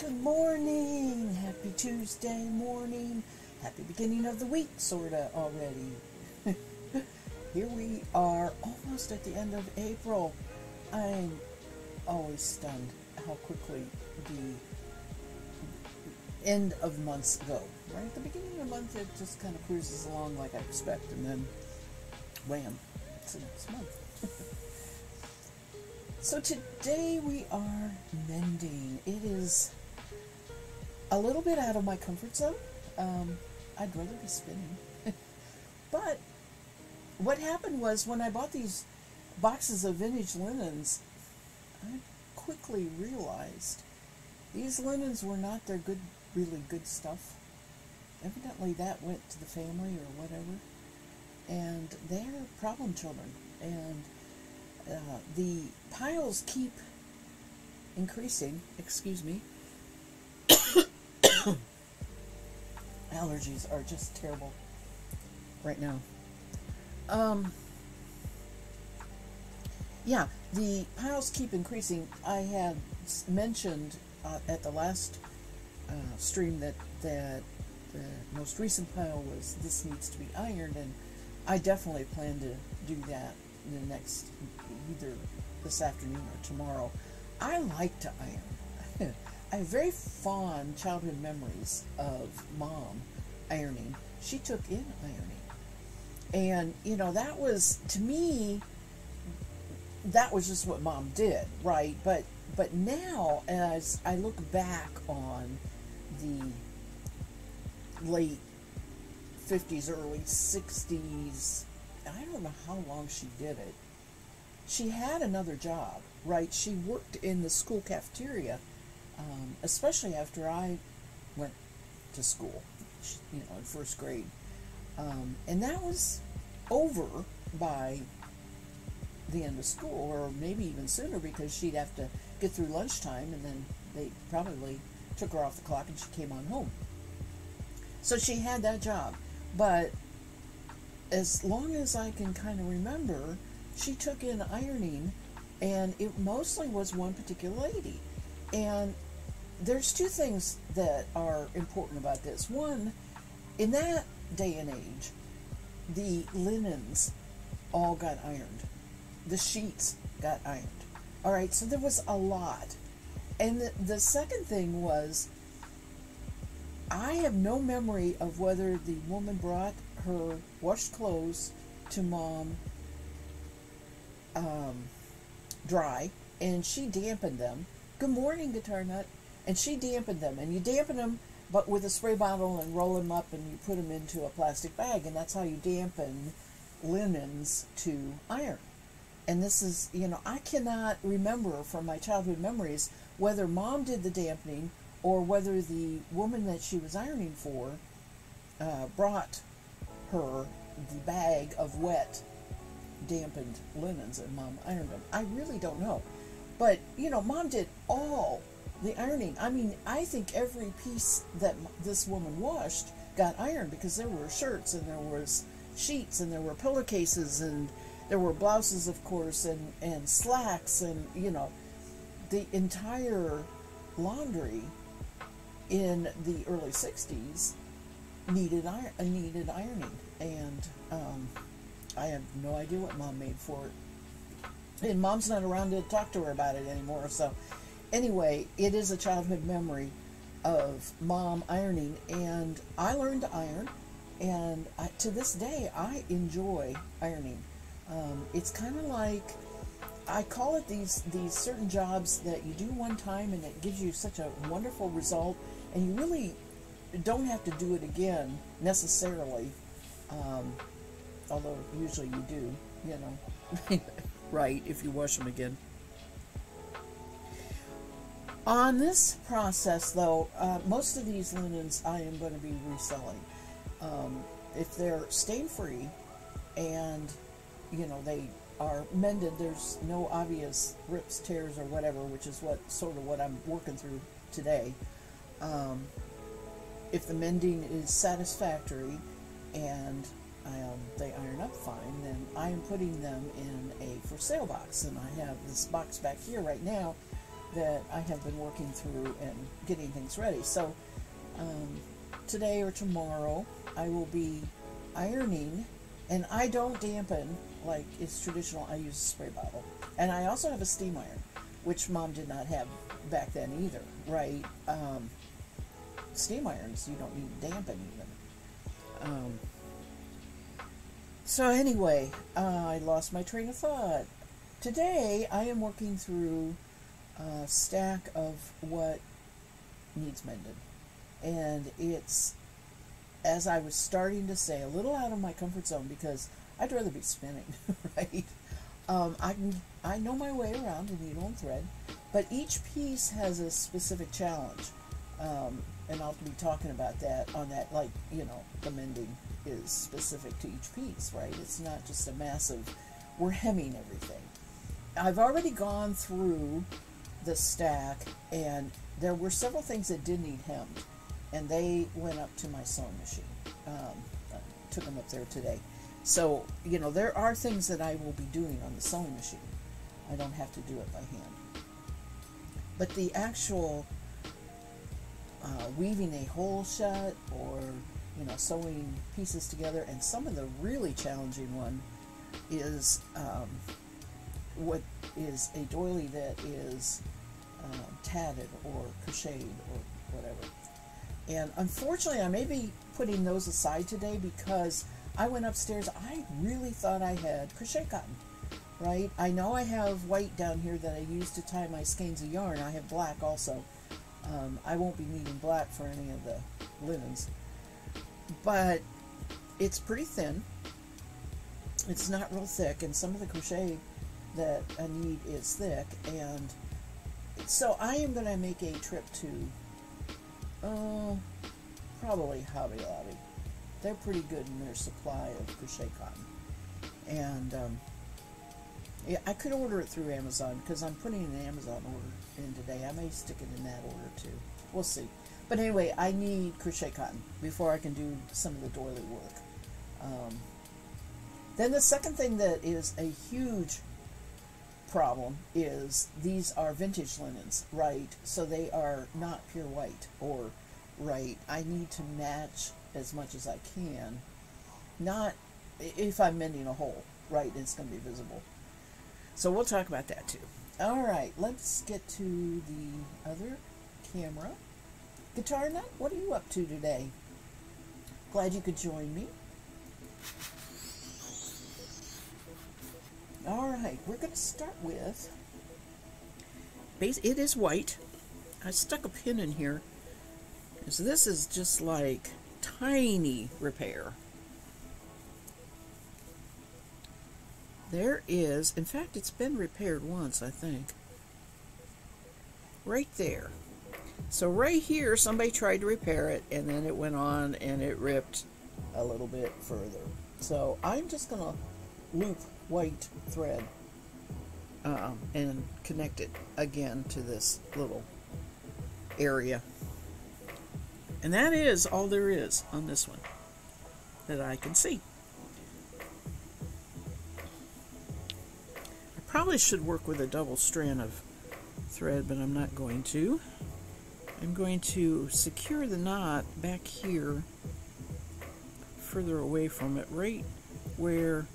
Good morning. Happy Tuesday morning. Happy beginning of the week, sorta already. Here we are, almost at the end of April. I'm always stunned how quickly the end of months go. Right at the beginning of the month, it just kind of cruises along like I expect, and then wham, it's the next month. So today we are mending. It is a little bit out of my comfort zone. I'd rather be spinning. But what happened was when I bought these boxes of vintage linens, I quickly realized these linens were not their really good stuff. Evidently that went to the family or whatever. And they're problem children. And the piles keep increasing. Excuse me. Allergies are just terrible right now. Yeah, the piles keep increasing. I had mentioned at the last stream that the most recent pile was this needs to be ironed, and I definitely plan to do that in the next, either this afternoon or tomorrow. I like to iron. I have very fond childhood memories of Mom ironing. She took in ironing. And, you know, that was, to me, that was just what Mom did, right? But now, as I look back on the late 50s, early 60s, I don't know how long she did it. She had another job, right? She worked in the school cafeteria, especially after I went to school, you know, in first grade. And that was over by the end of school, or maybe even sooner, because she'd have to get through lunchtime, and then they probably took her off the clock and she came on home. So she had that job. But as long as I can kind of remember, she took in ironing, and it mostly was one particular lady. And there's two things that are important about this. One, in that day and age, the linens all got ironed. The sheets got ironed. All right, so there was a lot. And the second thing was, I have no memory of whether the woman brought her washed clothes to Mom dry, and she dampened them. Good morning, Guitar Nut. And she dampened them, and you dampen them, but with a spray bottle, and roll them up, and you put them into a plastic bag, and that's how you dampen linens to iron. And this is, you know, I cannot remember from my childhood memories whether Mom did the dampening or whether the woman that she was ironing for brought her the bag of wet, dampened linens, and Mom ironed them. I really don't know. But, you know, Mom did all the ironing. I mean, I think every piece that this woman washed got ironed, because there were shirts, and there was sheets, and there were pillowcases, and there were blouses, of course, and slacks, and, you know, the entire laundry in the early 60s needed ironing. And I have no idea what Mom made for it. And Mom's not around to talk to her about it anymore. So anyway, it is a childhood memory of Mom ironing, and I learned to iron, and to this day I enjoy ironing. It's kind of like, I call it these certain jobs that you do one time and it gives you such a wonderful result, and you really don't have to do it again necessarily, although usually you do, you know, right, if you wash them again. On this process, though, most of these linens I am going to be reselling. If they're stain-free and, you know, they are mended, there's no obvious rips, tears, or whatever, which is what I'm working through today. If the mending is satisfactory and they iron up fine, then I am putting them in a for sale box. And I have this box back here right now that I have been working through and getting things ready. So today or tomorrow I will be ironing, and I don't dampen like it's traditional. I use a spray bottle, and I also have a steam iron, which Mom did not have back then either, right? Steam irons, you don't need to dampen even. So anyway, I lost my train of thought. Today I am working through a stack of what needs mended, and it's, as I was starting to say, a little out of my comfort zone because I'd rather be spinning, right? I know my way around a needle and thread, but each piece has a specific challenge, and I'll be talking about that on that, like, you know, the mending is specific to each piece, right? It's not just a massive, we're hemming everything. I've already gone through the stack, and there were several things that did need hemmed, and they went up to my sewing machine. I took them up there today. So, you know, there are things that I will be doing on the sewing machine. I don't have to do it by hand. But the actual weaving a hole shut, or, you know, sewing pieces together, and some of the really challenging one is what is a doily that is tatted or crocheted or whatever. And unfortunately, I may be putting those aside today because I went upstairs. I really thought I had crochet cotton, right? I know I have white down here that I use to tie my skeins of yarn. I have black also. I won't be needing black for any of the linens, but it's pretty thin. It's not real thick, and some of the crochet that I need is thick, and so I am going to make a trip to probably Hobby Lobby. They're pretty good in their supply of crochet cotton, and yeah, I could order it through Amazon because I'm putting an Amazon order in today. I may stick it in that order too. We'll see. But anyway, I need crochet cotton before I can do some of the doily work. Then the second thing that is a huge problem is these are vintage linens, right? So they are not pure white or right. I need to match as much as I can. Not if I'm mending a hole, right? It's going to be visible. So we'll talk about that too. All right, let's get to the other camera. Guitar Nut, what are you up to today? Glad you could join me. All right, we're going to start with, it is white. I stuck a pin in here, because this is just like tiny repair. There is, in fact, it's been repaired once, I think. Right there. So right here, somebody tried to repair it, and then it went on and it ripped a little bit further. So I'm just going to loop white thread and connect it again to this little area. And that is all there is on this one that I can see. I probably should work with a double strand of thread, but I'm not going to. I'm going to secure the knot back here, further away from it, right where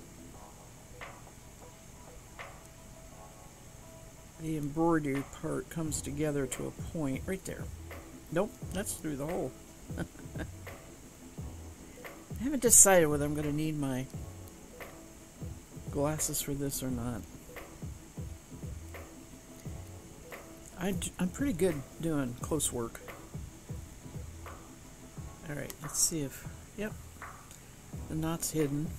the embroidery part comes together to a point, right there. Nope, that's through the hole. I haven't decided whether I'm going to need my glasses for this or not. I'm pretty good doing close work. Alright, let's see if, yep, the knot's hidden.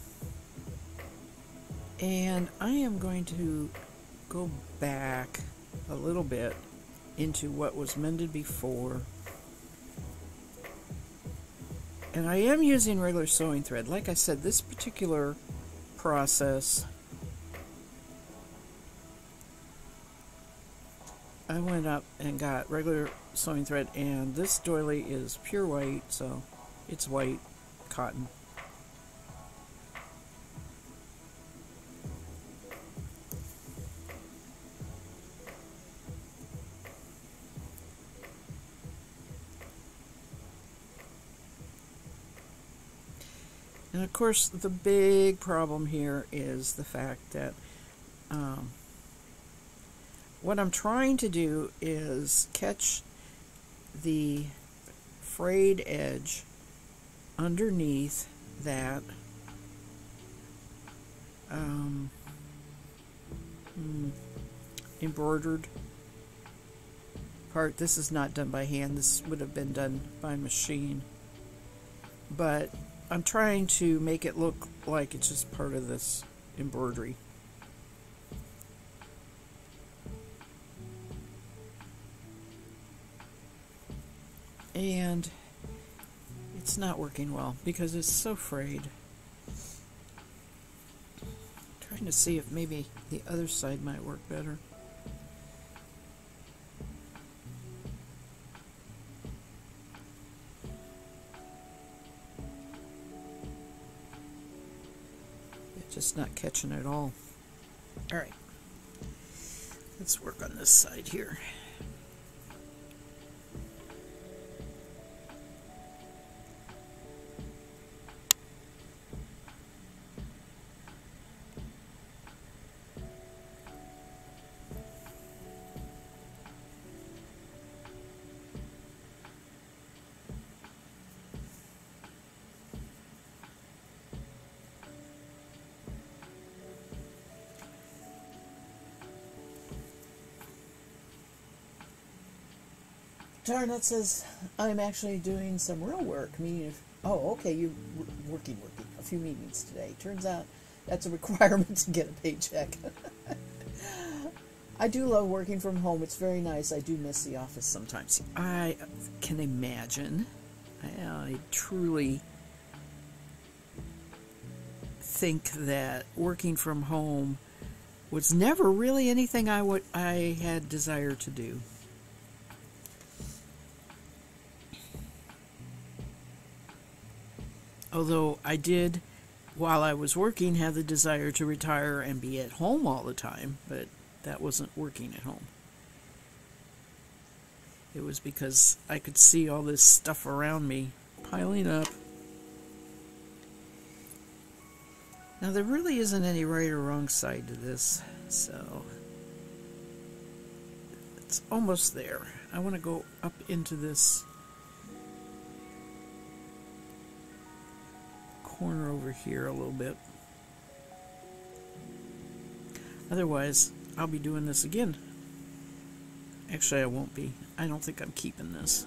And I am going to go back a little bit into what was mended before. And I am using regular sewing thread. Like I said, this particular process, I went up and got regular sewing thread, and this doily is pure white, so it's white cotton. And of course, the big problem here is the fact that what I'm trying to do is catch the frayed edge underneath that embroidered part. This is not done by hand. This would have been done by machine. But I'm trying to make it look like it's just part of this embroidery. And it's not working well because it's so frayed. Trying to see if maybe the other side might work better. It's just not catching at all. Alright, let's work on this side here. Tarnut says, I'm actually doing some real work, meaning if, oh, okay, you're working, a few meetings today. Turns out that's a requirement to get a paycheck. I do love working from home. It's very nice. I do miss the office sometimes. I can imagine. I truly think that working from home was never really anything I had desire to do. Although I did, while I was working, have the desire to retire and be at home all the time, but that wasn't working at home. It was because I could see all this stuff around me piling up. Now, there really isn't any right or wrong side to this, so it's almost there. I want to go up into this corner over here a little bit. Otherwise, I'll be doing this again. Actually, I won't be. I don't think I'm keeping this.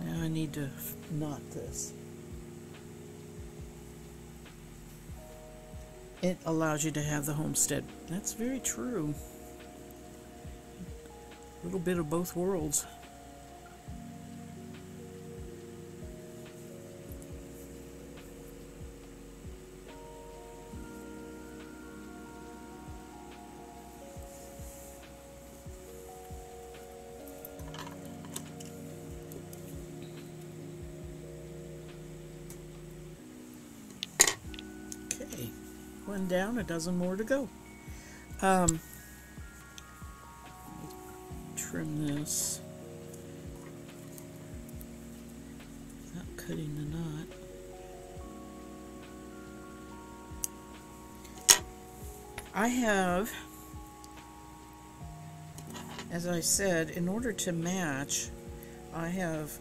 Now I need to knot this. It allows you to have the homestead. That's very true. A little bit of both worlds. One down, a dozen more to go. Trim this without cutting the knot. I have, as I said, in order to match, I have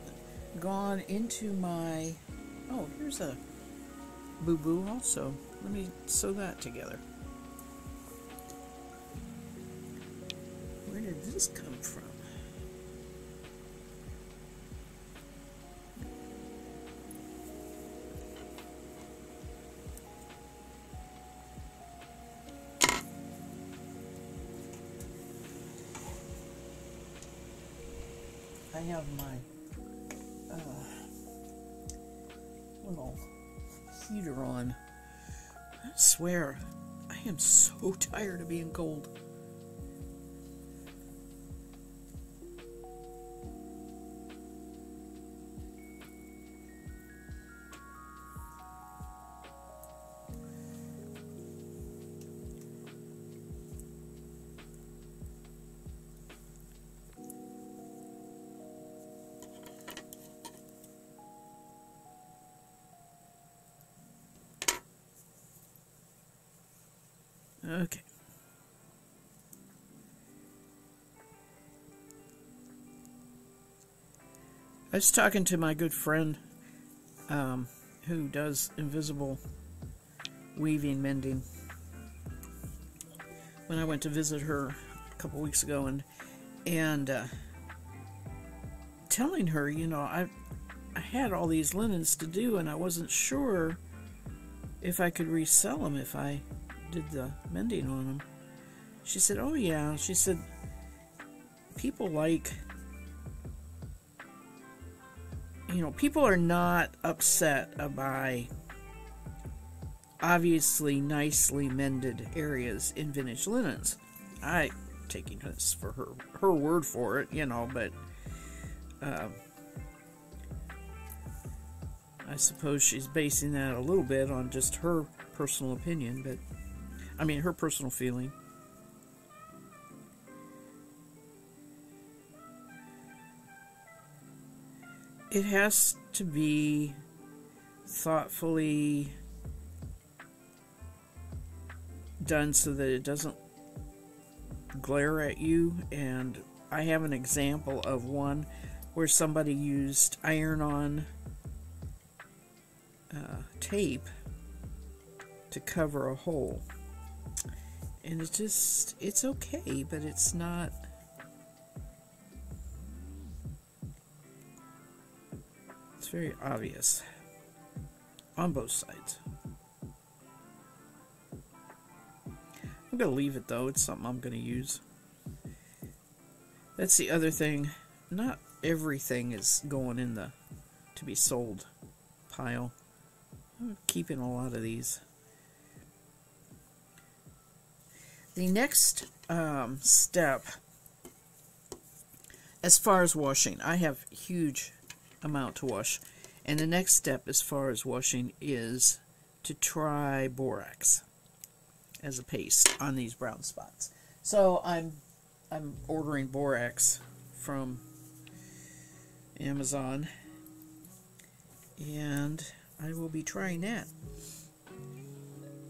gone into my, oh, here's a boo-boo also. Let me sew that together. Where did this come from? I have my little heater on. I swear, I am so tired of being cold. Okay. I was talking to my good friend who does invisible weaving mending when I went to visit her a couple weeks ago, and telling her, you know, I had all these linens to do, and I wasn't sure if I could resell them if I did the mending on them. She said, oh yeah, she said, people like, you know, people are not upset by obviously nicely mended areas in vintage linens. I taking this for her word for it, you know, but I suppose she's basing that a little bit on just her personal opinion, but I mean her personal feeling. It has to be thoughtfully done so that it doesn't glare at you, and I have an example of one where somebody used iron-on tape to cover a hole, and it's okay, but it's not. It's very obvious on both sides. I'm going to leave it though. It's something I'm going to use. That's the other thing. Not everything is going in the to be sold pile. I'm keeping a lot of these. The next step, as far as washing, I have a huge amount to wash, and the next step as far as washing is to try borax as a paste on these brown spots. So I'm ordering borax from Amazon, and I will be trying that.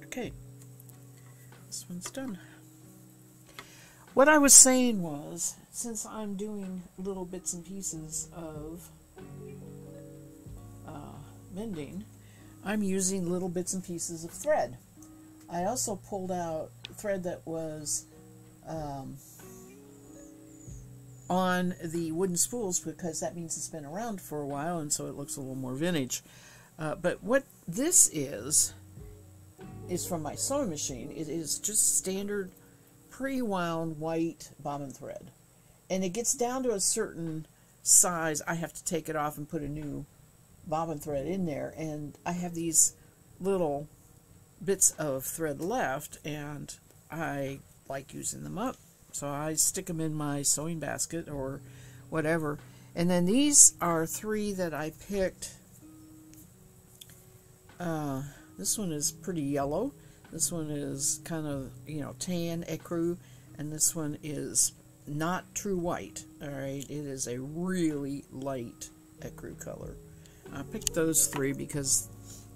Okay, this one's done. What I was saying was, since I'm doing little bits and pieces of mending, I'm using little bits and pieces of thread. I also pulled out thread that was on the wooden spools, because that means it's been around for a while, and so it looks a little more vintage. But what this is from my sewing machine. It is just standard pre-wound white bobbin thread, and it gets down to a certain size. I have to take it off and put a new bobbin thread in there, and I have these little bits of thread left, and I like using them up, so I stick them in my sewing basket or whatever. And then these are 3 that I picked. This one is pretty yellow, this one is kind of, you know, tan ecru, and this one is not true white. Alright, it is a really light ecru color. I picked those 3 because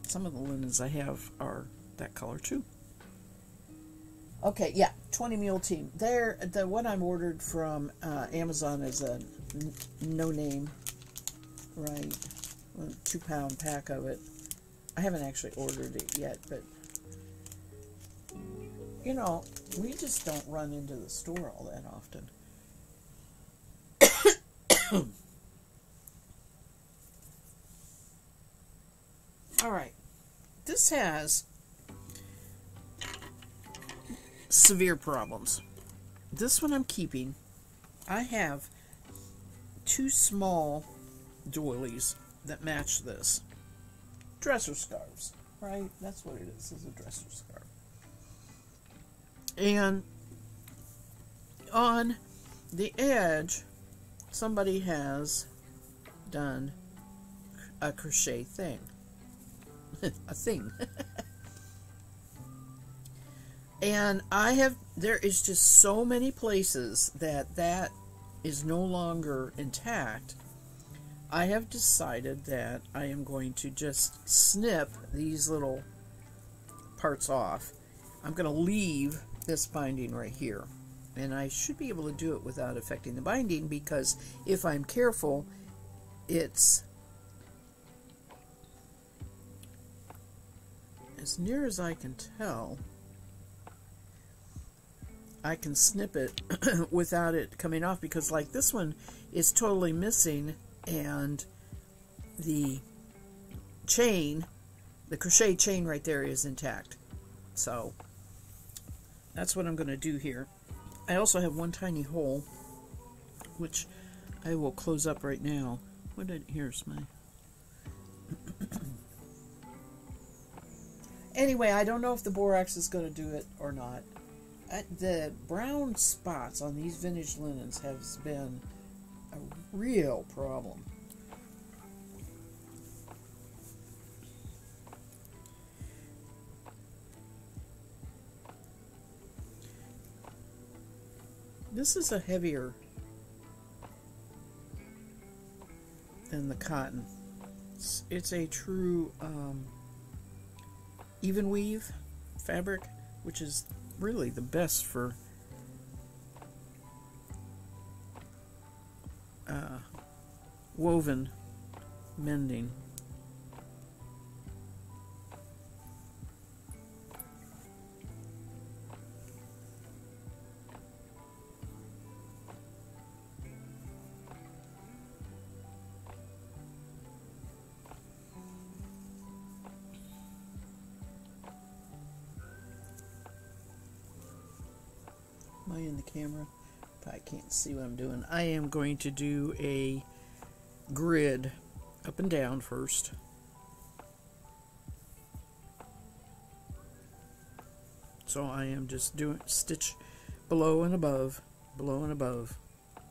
some of the linens I have are that color too. Okay, yeah, 20 Mule Team. The one I'm ordered from Amazon is a no name, right? A 2-pound pack of it. I haven't actually ordered it yet, but you know, we just don't run into the store all that often. Alright, this has severe problems. This one I'm keeping. I have 2 small doilies that match this. Dresser scarves, right? That's what it is a dresser scarf. And on the edge, somebody has done a crochet thing. A thing. And there is just so many places that is no longer intact. I have decided that I am going to just snip these little parts off. I'm going to leave this binding right here. And I should be able to do it without affecting the binding, because if I'm careful, it's, as near as I can tell, I can snip it without it coming off, because like this one is totally missing, and the chain, the crochet chain right there, is intact. So that's what I'm going to do here. I also have one tiny hole, which I will close up right now. Here's my... Anyway, I don't know if the borax is going to do it or not. The brown spots on these vintage linens has been a real problem. This is a heavier than the cotton. It's a true even weave fabric, which is really the best for woven mending. Am I in the camera? I can't see what I'm doing. I am going to do a grid up and down first. So I am just doing stitch below and above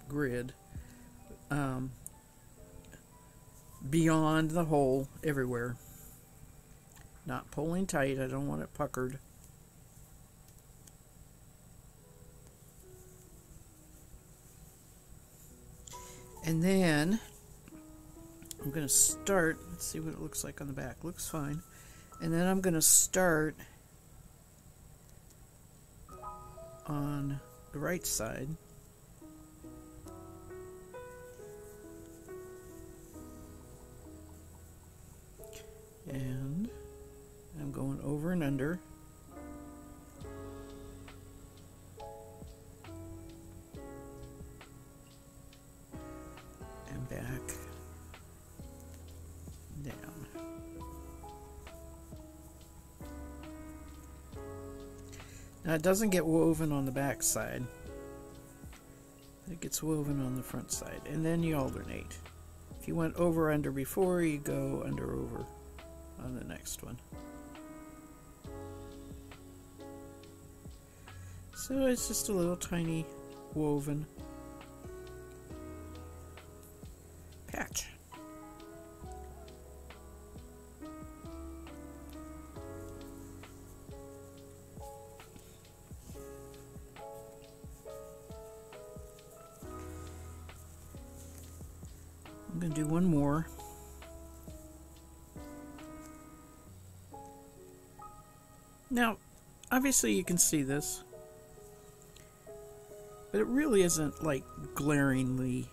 grid, beyond the hole everywhere. Not pulling tight, I don't want it puckered. And then I'm going to start, let's see what it looks like on the back. Looks fine. And then I'm going to start on the right side. And I'm going over and under. And back down. Now it doesn't get woven on the back side. It gets woven on the front side. And then you alternate. If you went over under before, you go under over on the next one. So it's just a little tiny woven patch. I'm going to do one more. Now, obviously you can see this, but it really isn't like glaringly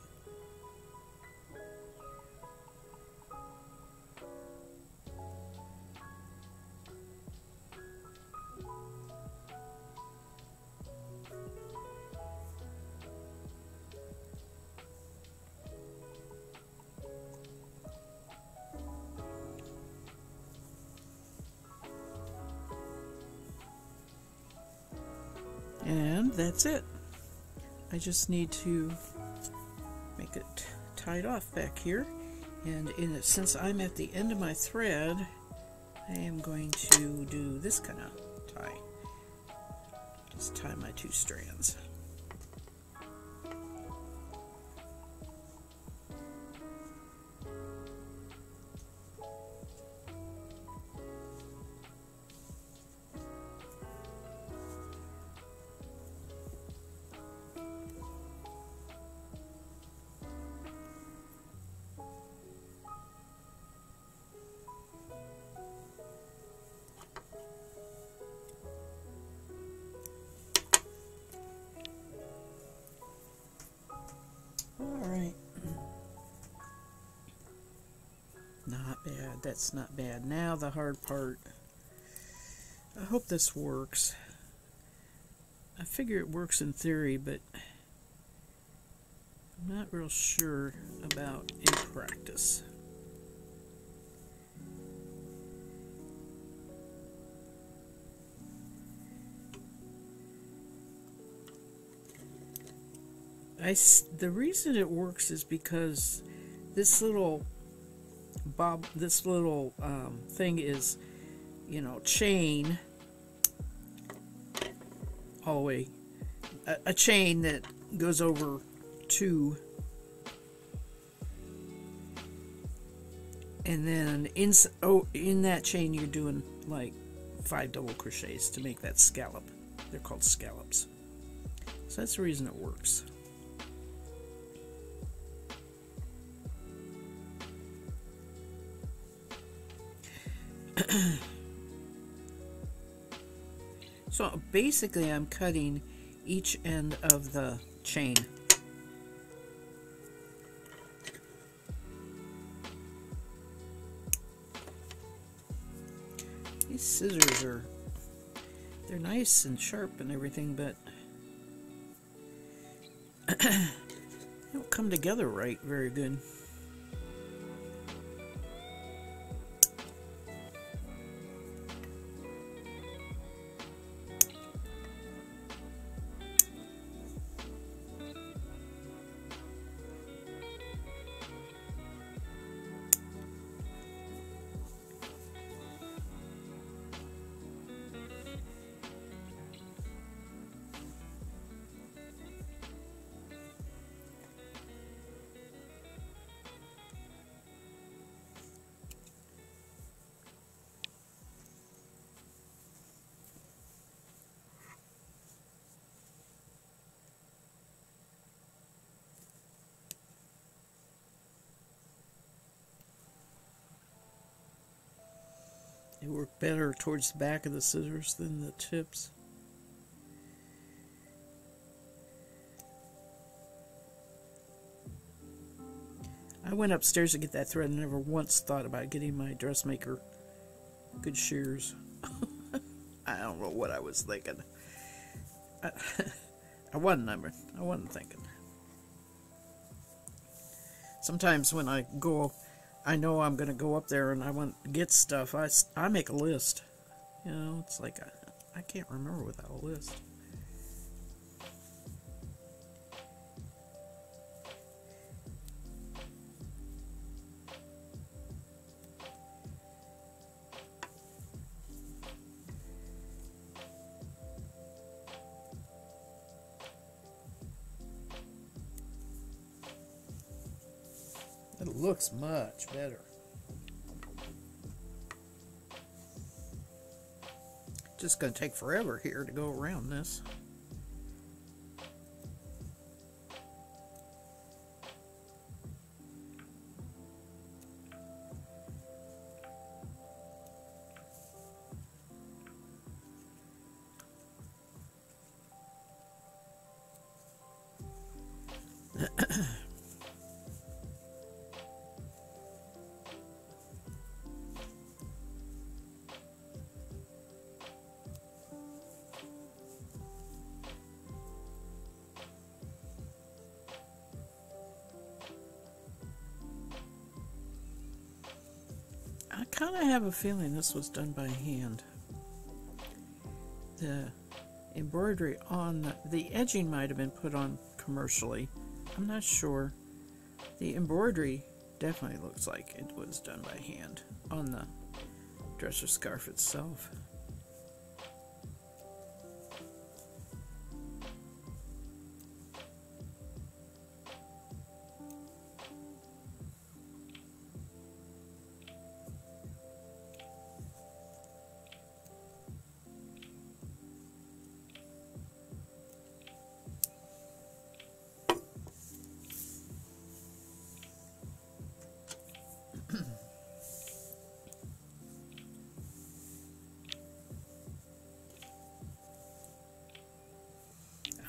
and that's it. I just need to make it tied off back here, and since I'm at the end of my thread, I am going to do this kind of tie. Just tie my two strands. Not bad. That's not bad. Now the hard part. I hope this works. I figure it works in theory, but I'm not real sure about in practice. The reason it works is because this little thing is, chain all the way, a chain that goes over two, and then in that chain you're doing like 5 double crochets to make that scallop. They're called scallops. So that's the reason it works. So basically I'm cutting each end of the chain. These scissors they're nice and sharp and everything, but they don't come together right very good. They work better towards the back of the scissors than the tips. I went upstairs to get that thread and never once thought about getting my dressmaker good shears. I don't know what I was thinking. I wasn't thinking. Sometimes when I know I'm going to go up there and I want to get stuff, I make a list. It's like I can't remember without a list. It looks much better. Just going to take forever here to go around this. I kind of have a feeling this was done by hand. The embroidery on the edging might have been put on commercially. I'm not sure. The embroidery definitely looks like it was done by hand on the dresser scarf itself.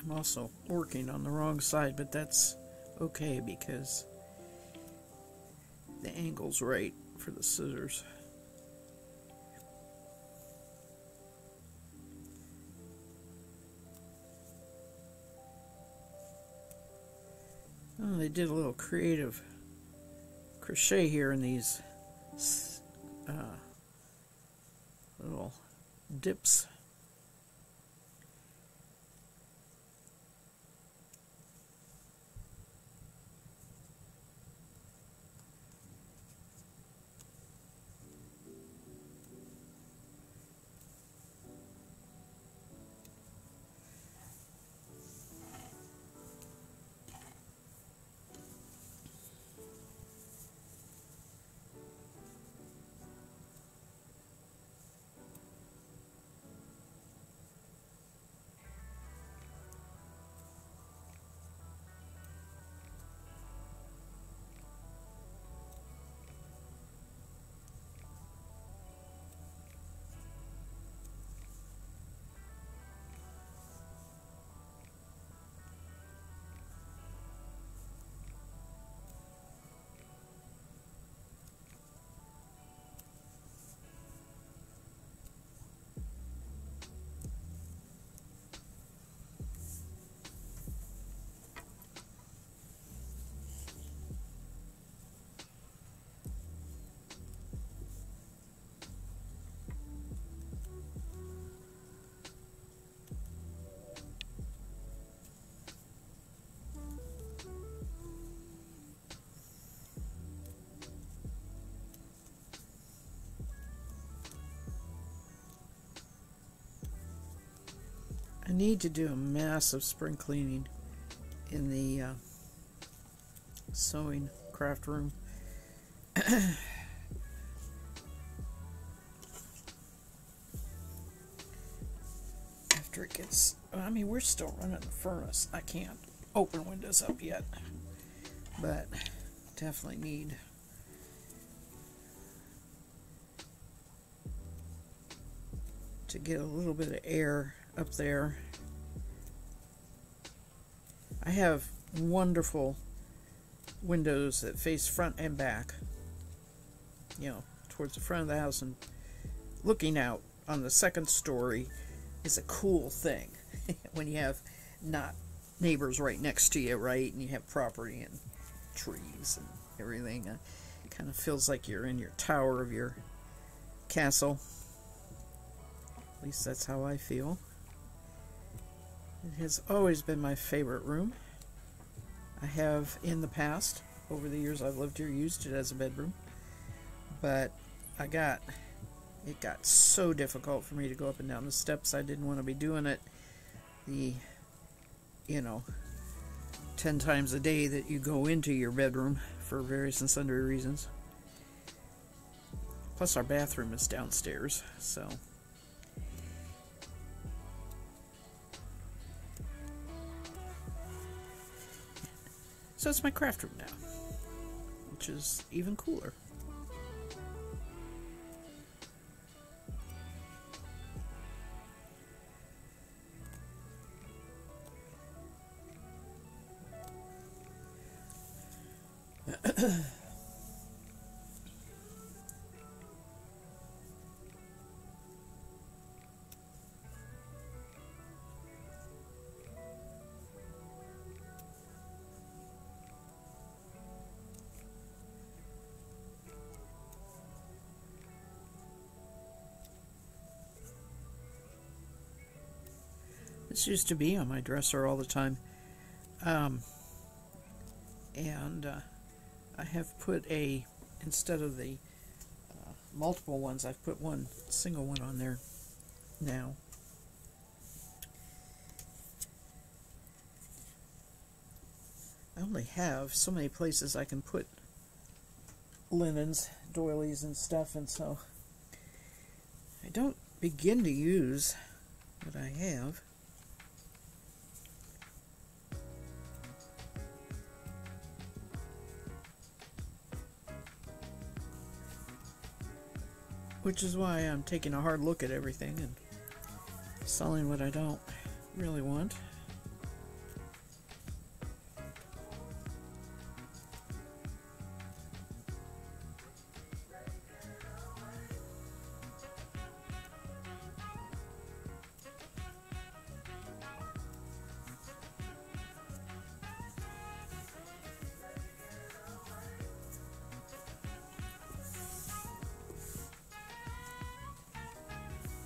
I'm also working on the wrong side, but that's okay because the angle's right for the scissors. Oh, they did a little creative crochet here in these little dips. I need to do a massive spring cleaning in the sewing craft room. After it gets, I mean, we're still running the furnace. I can't open windows up yet, but definitely need to get a little bit of air up there. I have wonderful windows that face front and back, you know, towards the front of the house, and looking out on the second story is a cool thing when you have not neighbors right next to you, right, and you have property and trees and everything. It kind of feels like you're in your tower of your castle. At least that's how I feel. It has always been my favorite room. I have in the past, over the years I've lived here, used it as a bedroom, but it got so difficult for me to go up and down the steps. I didn't want to be doing it the, 10 times a day that you go into your bedroom for various and sundry reasons. Plus our bathroom is downstairs, so it's my craft room now, which is even cooler. This used to be on my dresser all the time, and I have put instead of the multiple ones, I've put one single one on there now. I only have so many places I can put linens, doilies, and stuff, and so I don't begin to use what I have. Which is why I'm taking a hard look at everything and selling what I don't really want.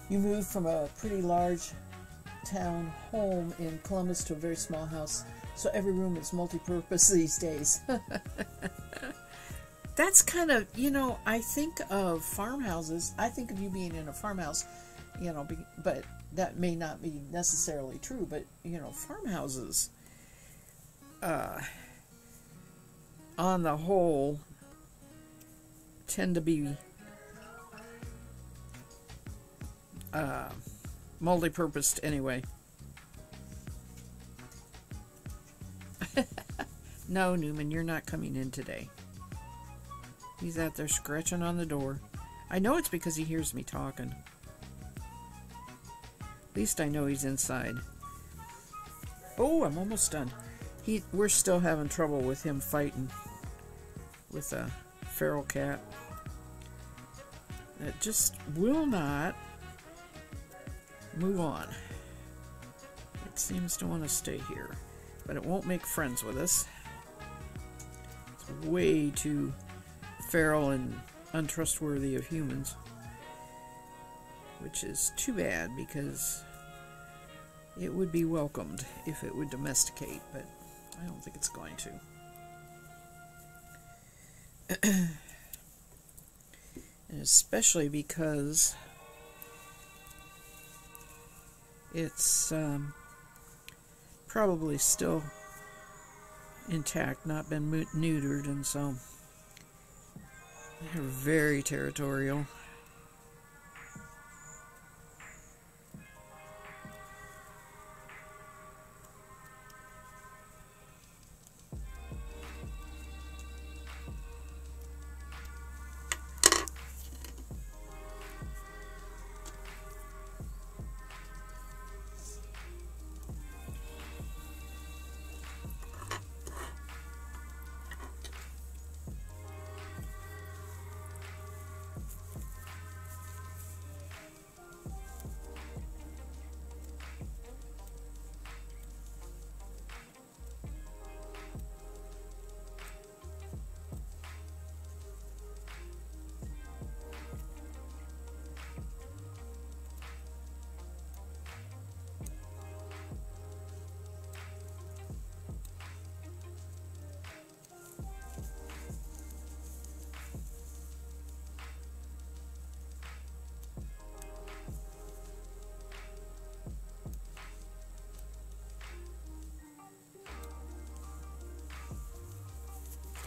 you moved from a pretty large town home in Columbus to a very small house, so every room is multi-purpose these days. That's kind of, I think of farmhouses. I think of you being in a farmhouse, but that may not be necessarily true. But, farmhouses, on the whole, tend to be multi-purposed anyway. No, Newman, you're not coming in today. He's out there scratching on the door. I know it's because he hears me talking. At least I know he's inside. Oh, I'm almost done. We're still having trouble with him fighting with a feral cat. It just will not move on. It seems to want to stay here, but it won't make friends with us. It's way too feral and untrustworthy of humans, which is too bad because it would be welcomed if it would domesticate, but I don't think it's going to. And especially because it's probably still intact, not been neutered, and so they're very territorial.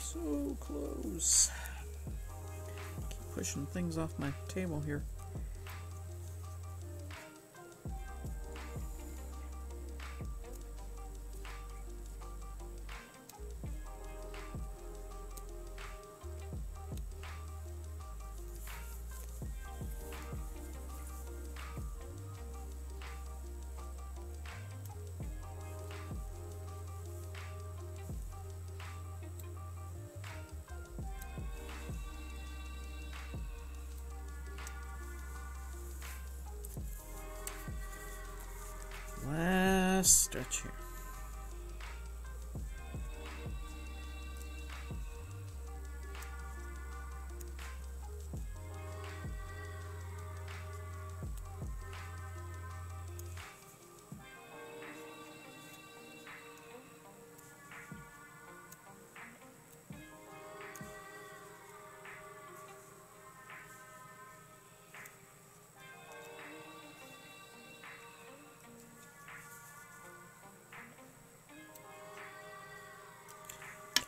So close. Keep pushing things off my table here. Last stretch here.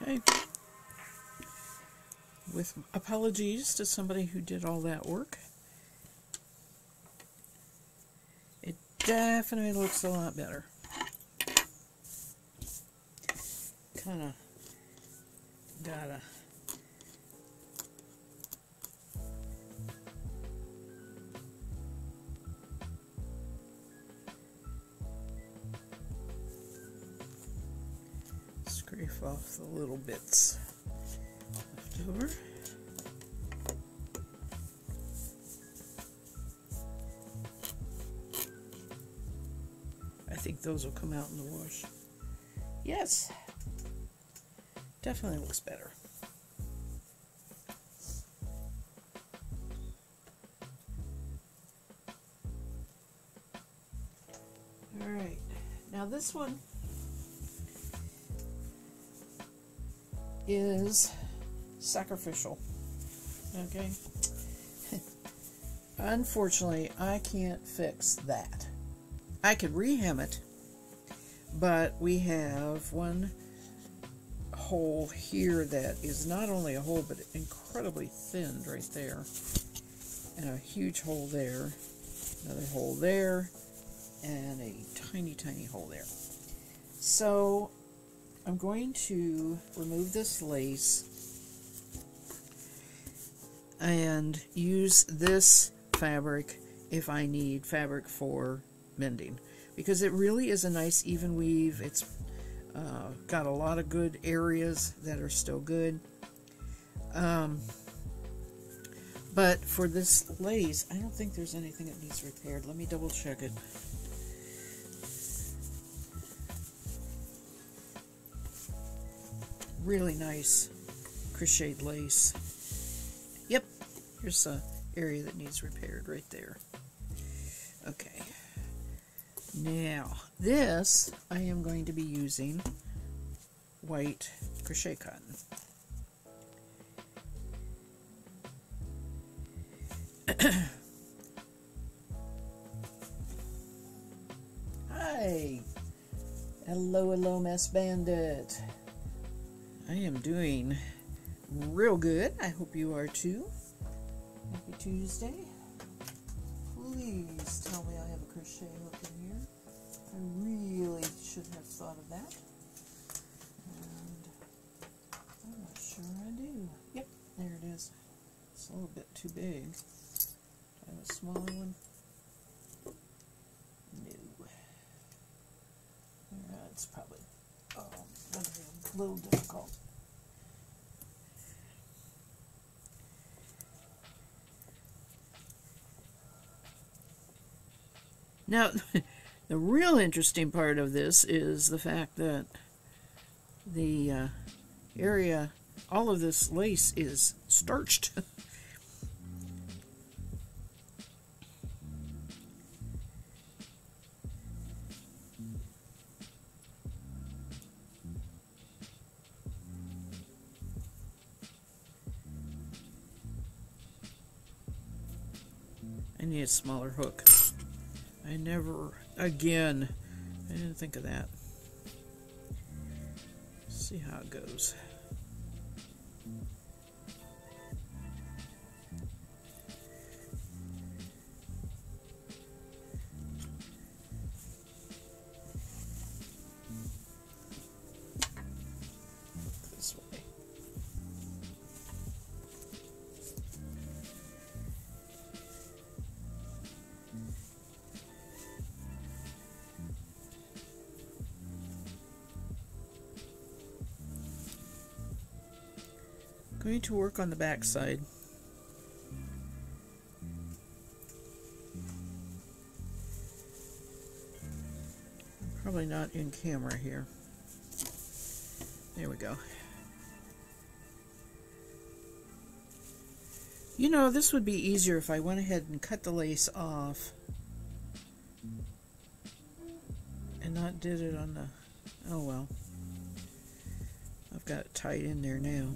Okay. With apologies to somebody who did all that work, it definitely looks a lot better. Kind of gotta scrape off the little bits left over. I think those will come out in the wash. Yes, definitely looks better. Alright, now this one is sacrificial. Okay? Unfortunately, I can't fix that. I could rehem it, but we have one hole here that is not only a hole, but incredibly thinned right there. And a huge hole there, another hole there, and a tiny, tiny hole there. So I'm going to remove this lace and use this fabric if I need fabric for mending, because it really is a nice even weave. It's got a lot of good areas that are still good. But for this lace, I don't think there's anything that needs repaired. Let me double check it. Really nice crocheted lace. Yep, here's an area that needs repaired right there. Okay. Now, this I am going to be using white crochet cotton. Hi! Hello, hello, Mess Bandit. I am doing real good. I hope you are too. Happy Tuesday. Please tell me I have a crochet hook in here. I really should have thought of that. And I'm not sure I do. Yep, there it is. It's a little bit too big. Do I have a smaller one? No. It's probably going to be a little difficult. Now, the real interesting part of this is the fact that the area, all of this lace is starched. I need a smaller hook. I never, again, I didn't think of that. Let's see how it goes. This way. Going to work on the back side. Probably not in camera here. There we go. You know, this would be easier if I went ahead and cut the lace off and not did it on the... Oh well. I've got it tied in there now.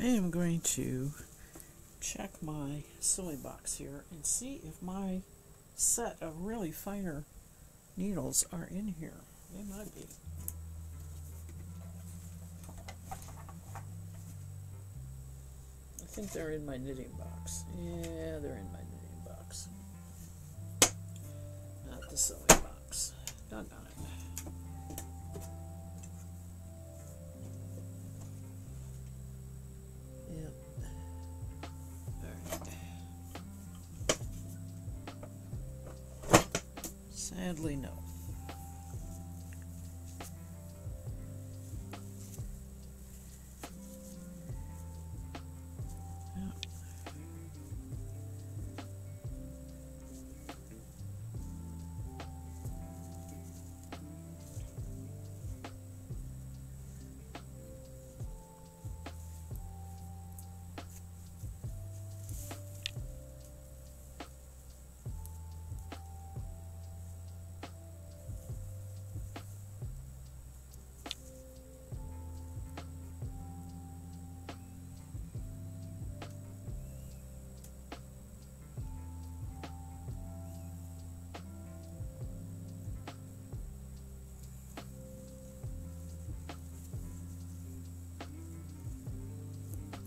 am going to check my sewing box here and see if my set of really finer needles are in here. They might be. I think they're in my knitting box. Yeah, they're in my knitting box. Not the sewing box. Doggone it. Yep. Alright. Sadly, no.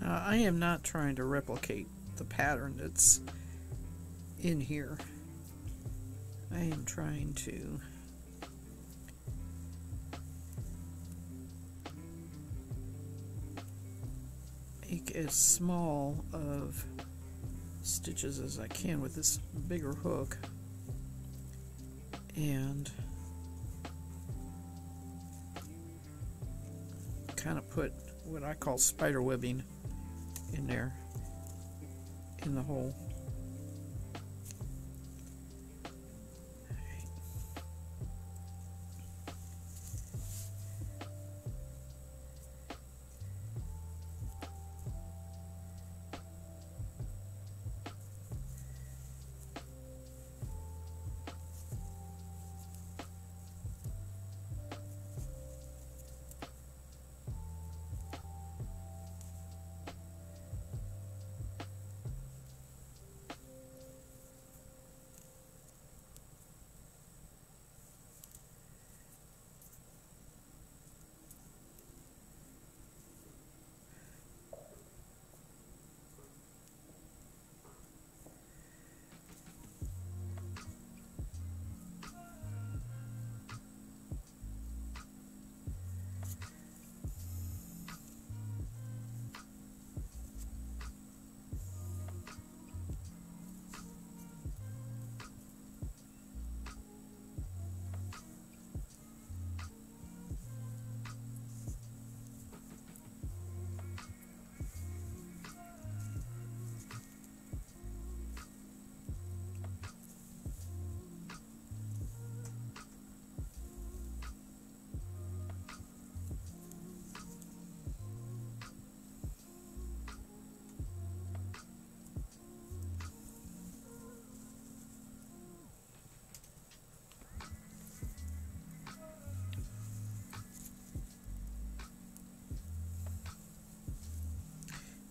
I am not trying to replicate the pattern that's in here. I am trying to make as small of stitches as I can with this bigger hook, and kind of put what I call spider webbing in there in the hole.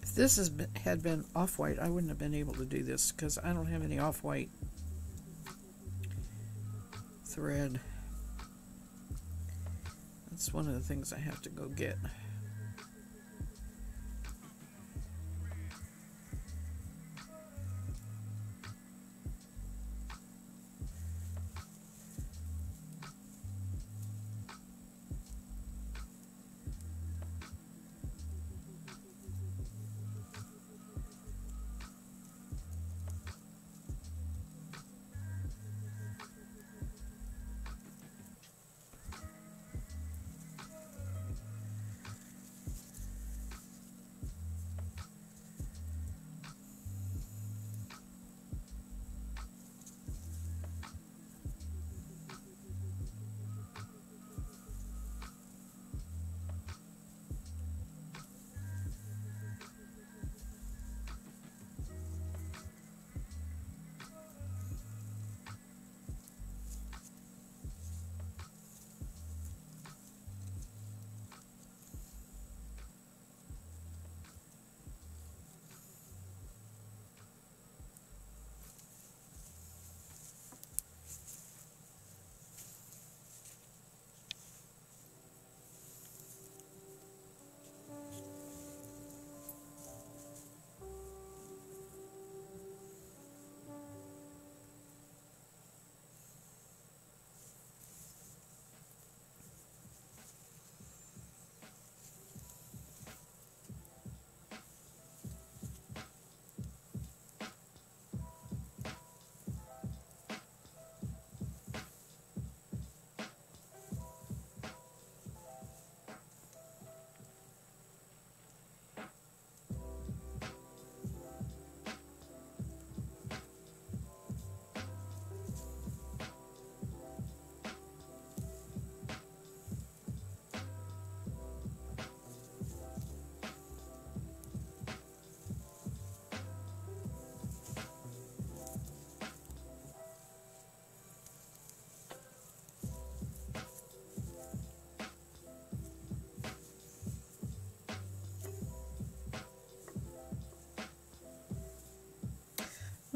If this had been off-white, I wouldn't have been able to do this because I don't have any off-white thread. That's one of the things I have to go get.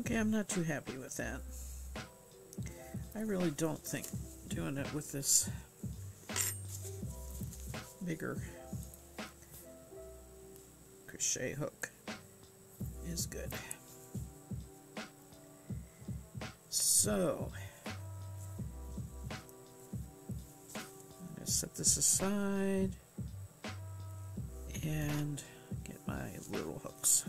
Okay, I'm not too happy with that. I really don't think doing it with this bigger crochet hook is good. So, I'm going to set this aside and get my little hooks.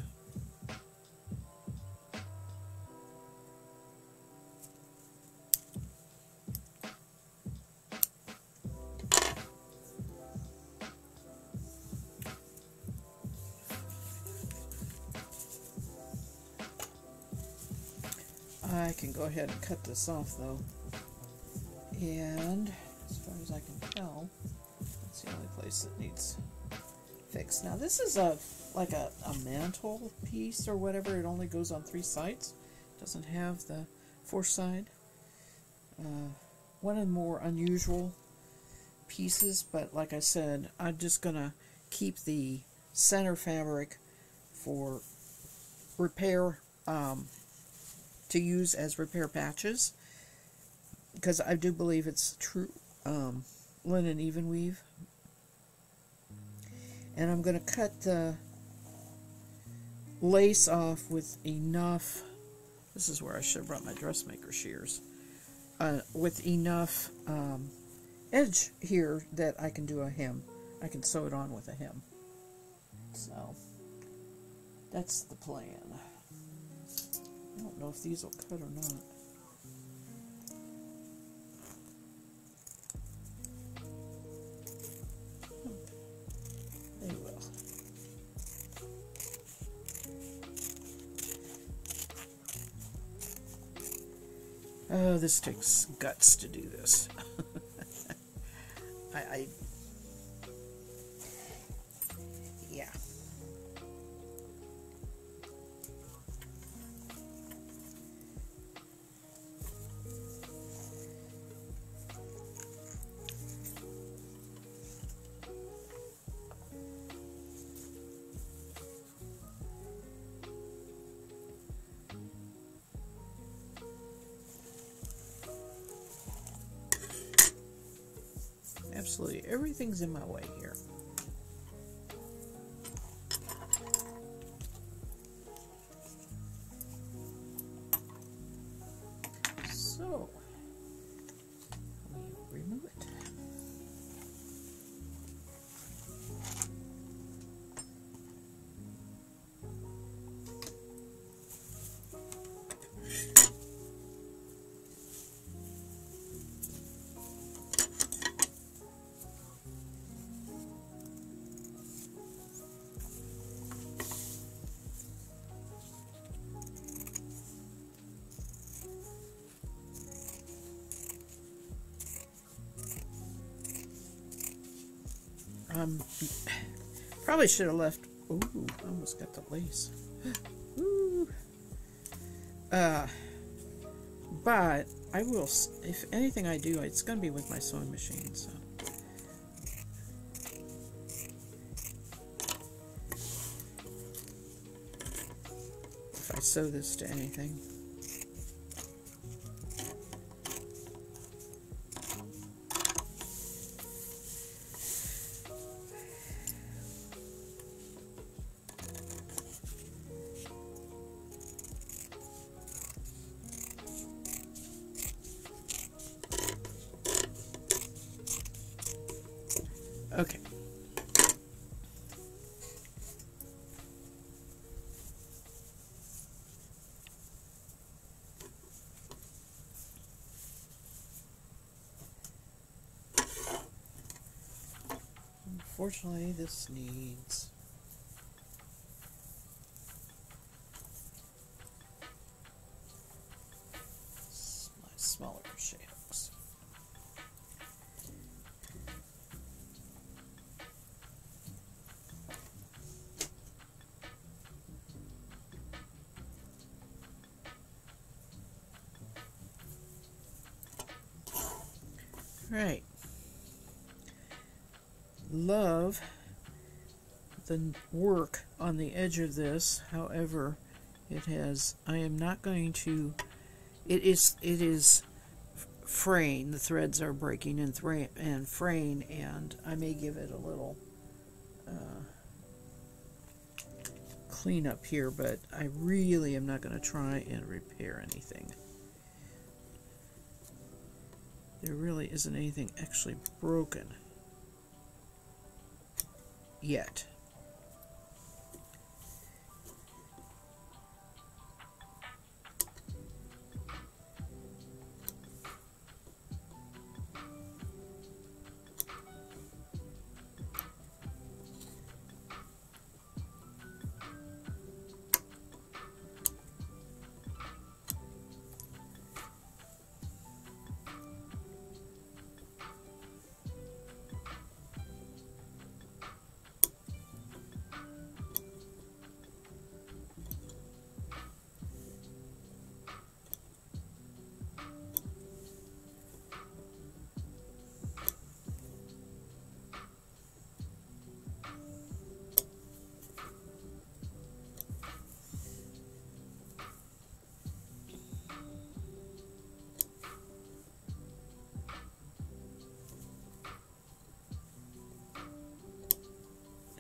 I can go ahead and cut this off though, and as far as I can tell, that's the only place that needs fixed. Now this is like a mantle piece or whatever. It only goes on 3 sides. Doesn't have the 4th side. One of the more unusual pieces, but like I said, I'm just gonna keep the center fabric for repair, to use as repair patches, because I do believe it's true linen even weave. And I'm going to cut the lace off with enough, this is where I should have brought my dressmaker shears, with enough edge here that I can do a hem. I can sew it on with a hem. So that's the plan. I don't know if these will cut or not. They will. Oh, this takes guts to do this. Yeah. Absolutely everything's in my way here. So we remove it. Probably should have left. Ooh, I almost got the lace. Ooh. But I will, if anything I do, it's going to be with my sewing machine, so. If I sew this to anything. Okay. Unfortunately, this needs my smaller crochet hooks. Right. Love the work on the edge of this. However, It has, I am not going to, it is fraying. The threads are breaking and fraying, and I may give it a little clean up here, but I really am not going to try and repair anything. There really isn't anything actually broken yet.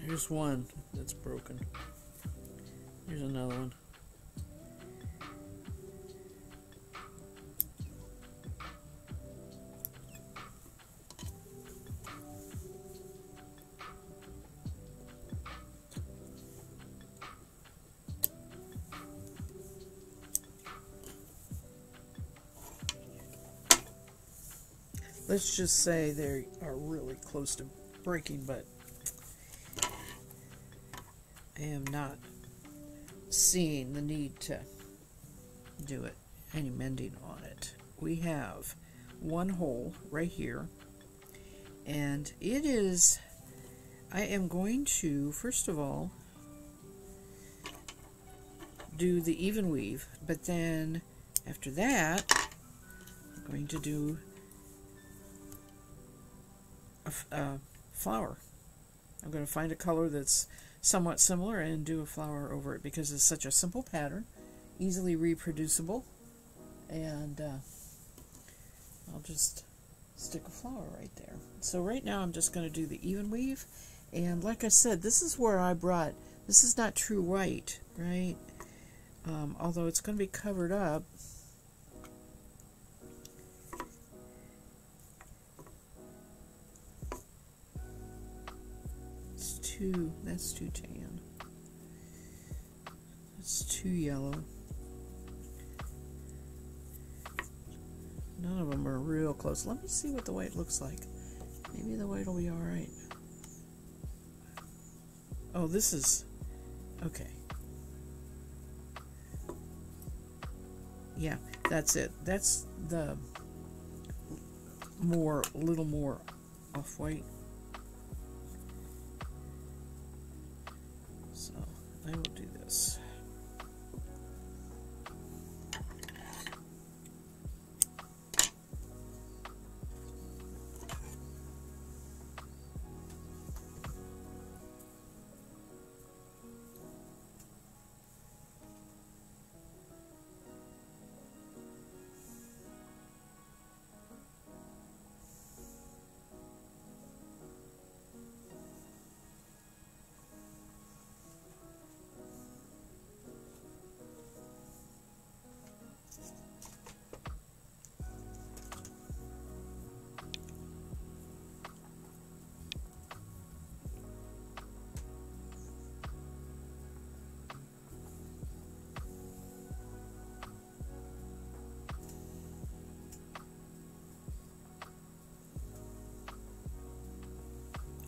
Here's one that's broken. Here's another one. Let's just say they are really close to breaking, but I am not seeing the need to do any mending on it. We have one hole right here, and it is, I am going to first of all do the even weave, but then after that I'm going to do a flower. I'm going to find a color that's somewhat similar and do a flower over it, because it's such a simple pattern, easily reproducible, and I'll just stick a flower right there. So right now I'm just going to do the even weave, and like I said, this is where I brought, this is not true white, right? Although it's going to be covered up. That's too tan. That's too yellow. None of them are real close. Let me see what the white looks like. Maybe the white will be alright. Oh, this is... okay. Yeah, that's it. That's the little more off-white. So I will do this.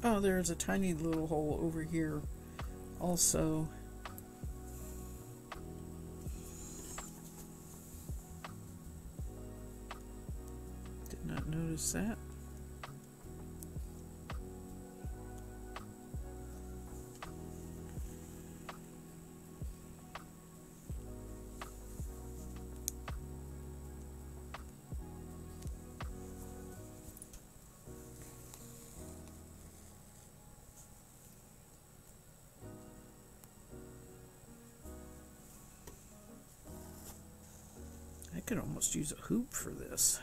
Oh, there's a tiny little hole over here also. Did not notice that. I could almost use a hoop for this.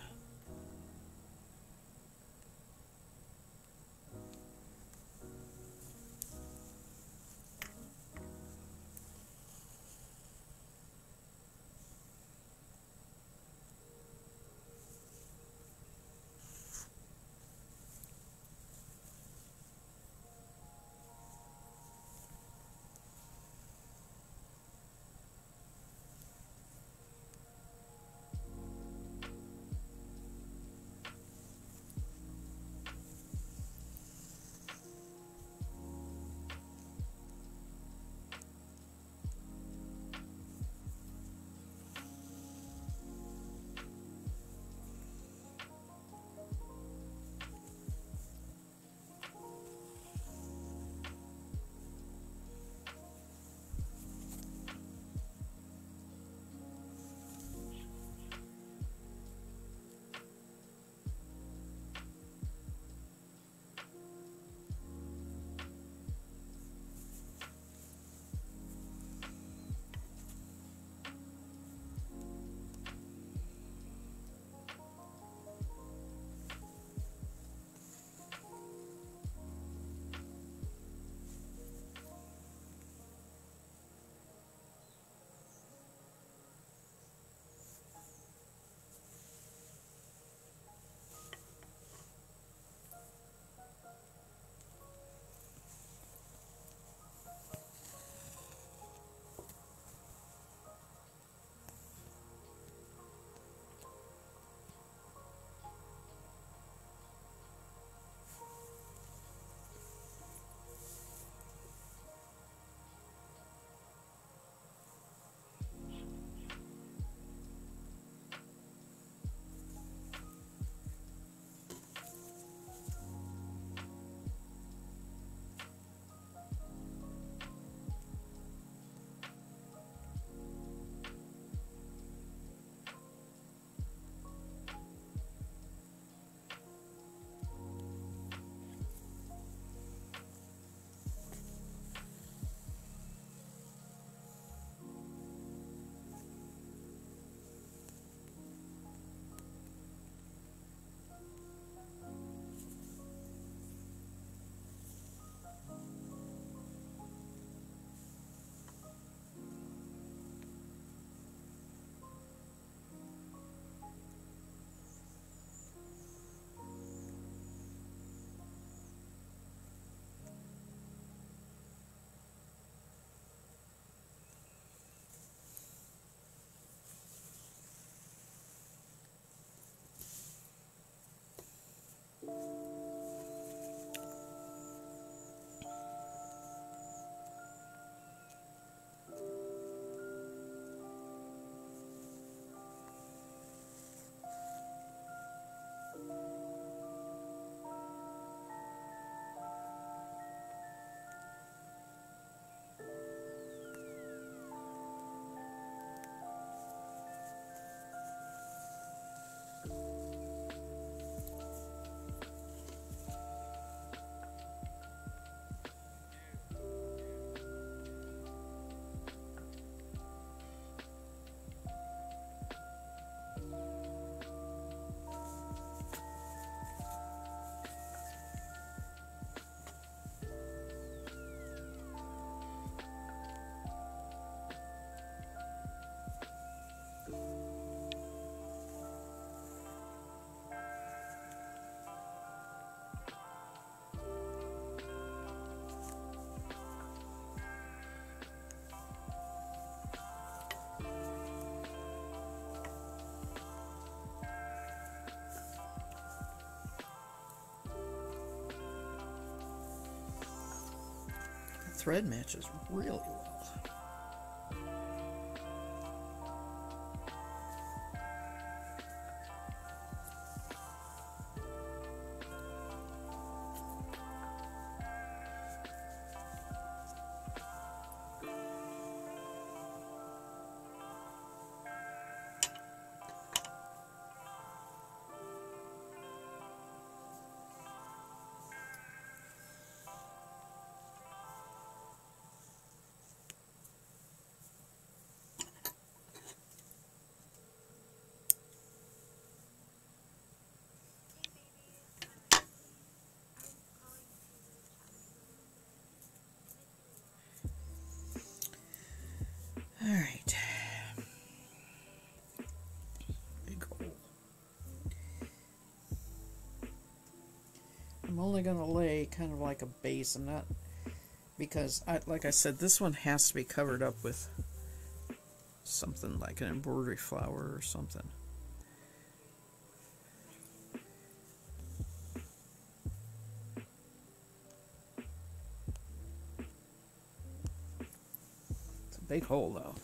Thread matches really well. only going to lay kind of like a base. I'm not, because like I said, this one has to be covered up with something like an embroidery flower or something. It's a big hole though.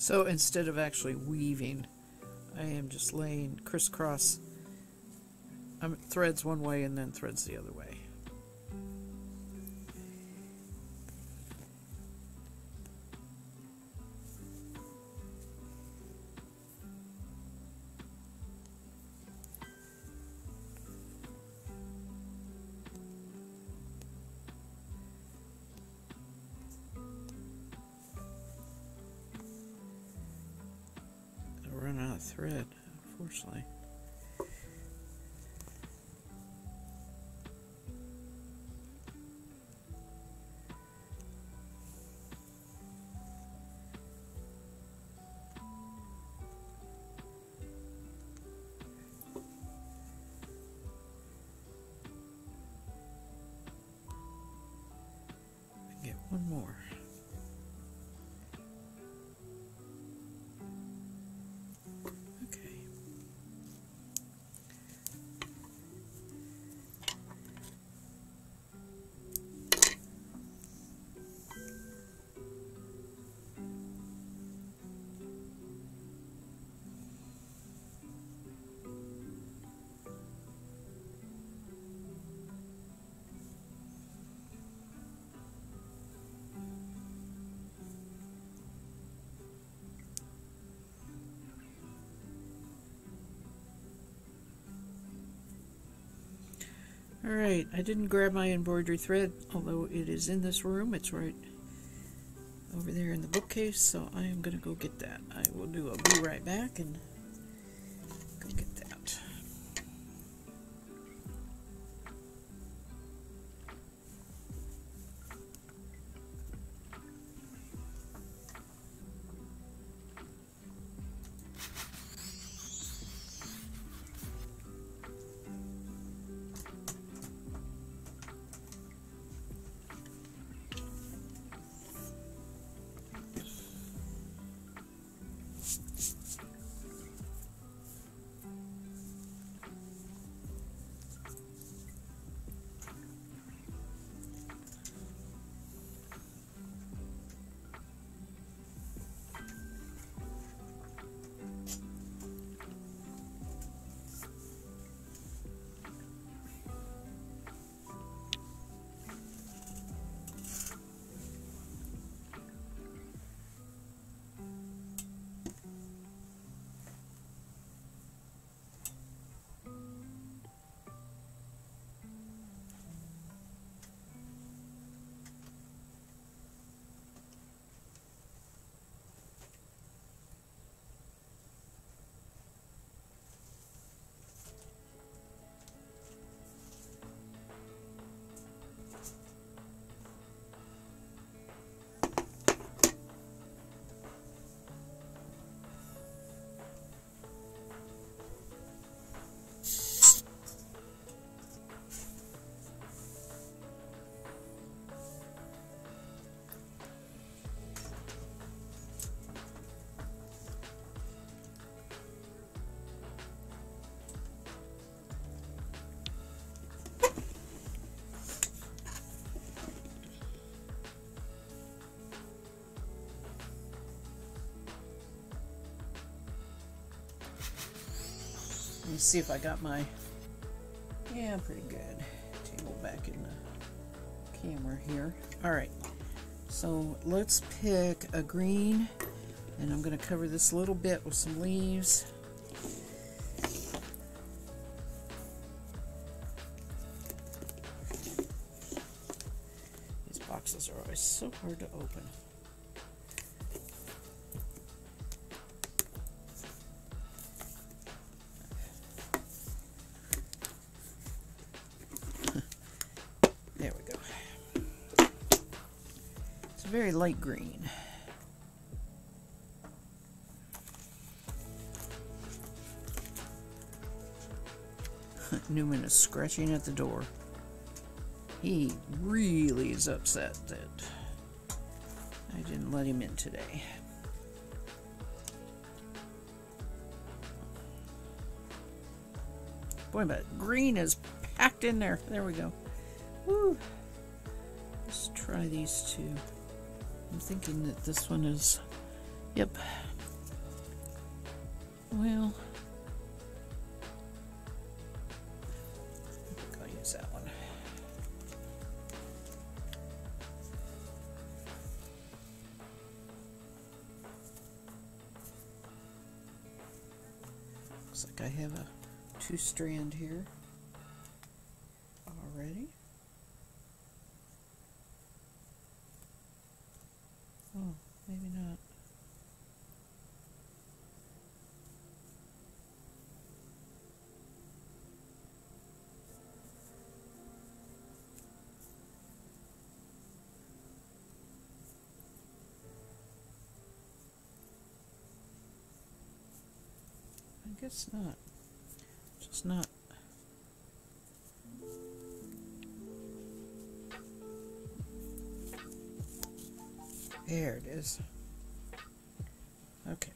So instead of actually weaving, I am just laying crisscross threads one way and then threads the other way. Run out of thread, unfortunately. Get one more. Alright, I didn't grab my embroidery thread, although it is in this room. It's right over there in the bookcase, so I am going to go get that. I will be right back and go get that. Let's see if I got my, yeah, pretty good. Table back in the camera here. Alright, so let's pick a green, and I'm going to cover this little bit with some leaves. These boxes are always so hard to open. There we go. It's a very light green. Newman is scratching at the door. He really is upset that I didn't let him in today. Boy, but green is packed in there. There we go. Woo. Let's try these two. I'm thinking that this one is, yep. Well, I'll use that one. Looks like I have a 2-strand here already. Oh, maybe not. I guess not. Just not. There it is. Okay.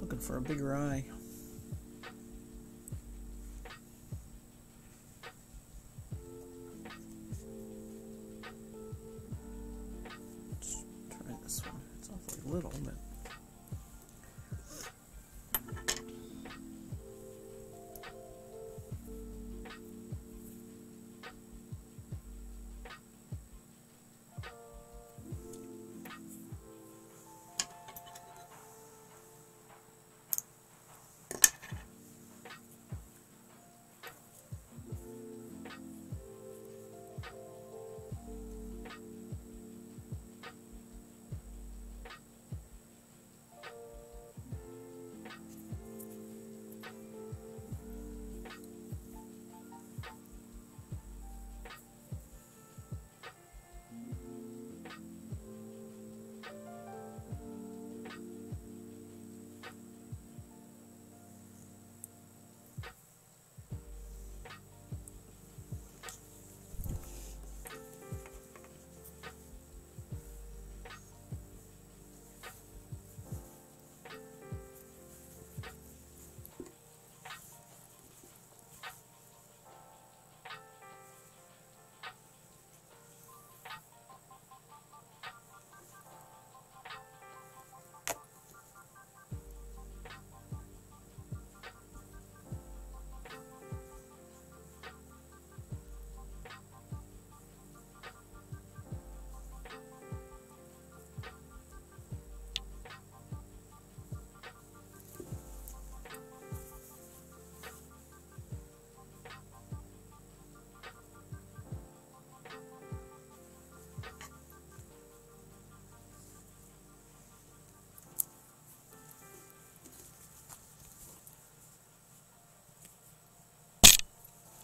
Looking for a bigger eye. Let's try this one. It's awfully little, but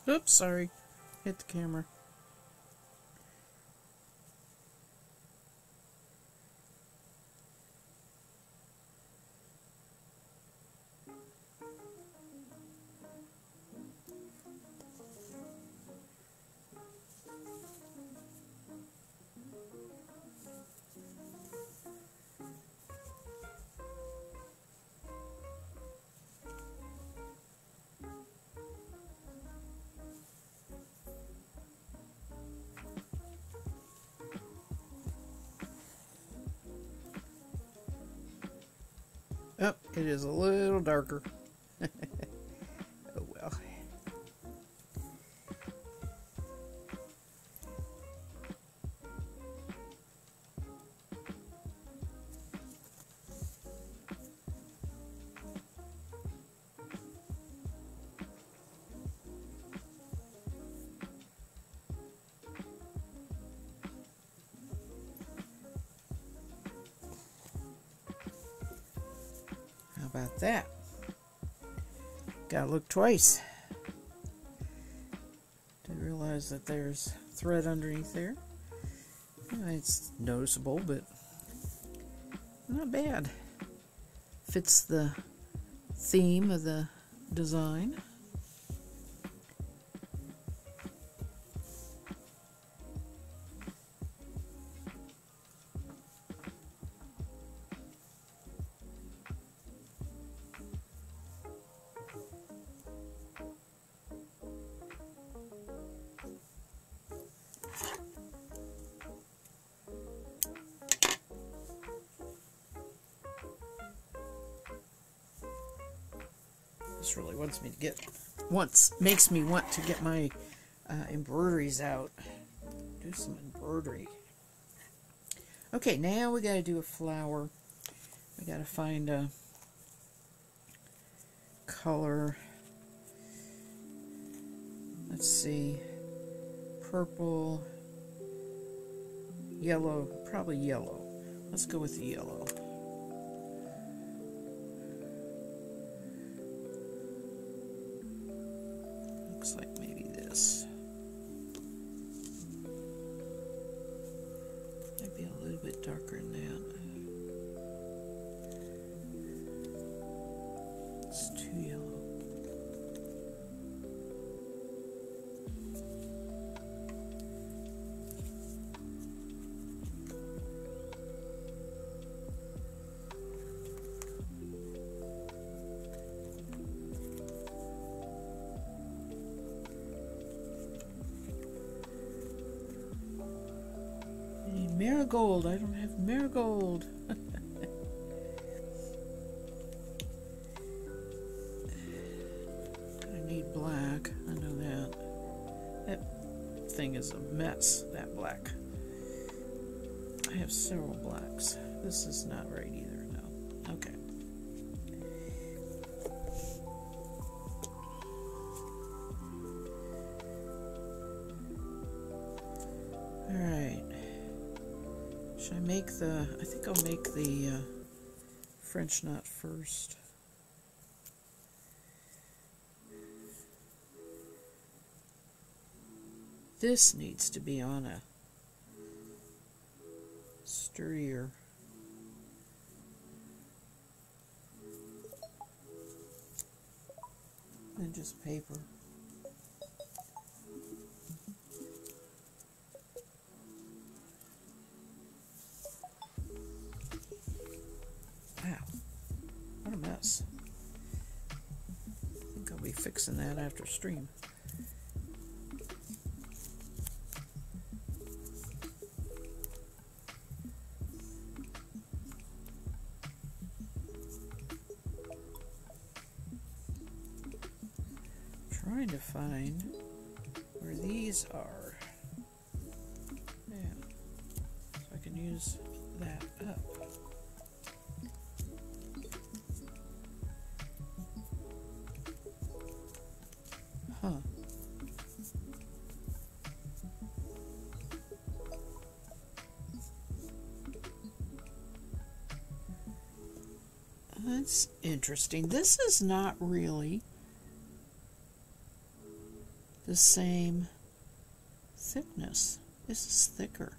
oops, sorry. hit the camera. Oh, it is a little darker. Oh well. How about that? Gotta look twice to realize that there's thread underneath there. It's noticeable, but not bad. Fits the theme of the design. This really makes me want to get my embroideries out. Do some embroidery. Okay, now we gotta do a flower. We gotta find a color. Let's see. Purple, yellow, probably yellow. Let's go with the yellow. Looks like maybe this. Might be a little bit darker than that. It's too yellow. Marigold. I don't have marigold. I need black. I know that. That thing is a mess, that black. I have several blacks. This is not right either, no. Okay. Alright. Should I make I think I'll make the French knot first. This needs to be on a sturdier. Than just paper. Wow, what a mess. I think I'll be fixing that after stream. Trying to find where these are. Yeah, so I can use that up. Huh. That's interesting. This is not really the same thickness. This is thicker.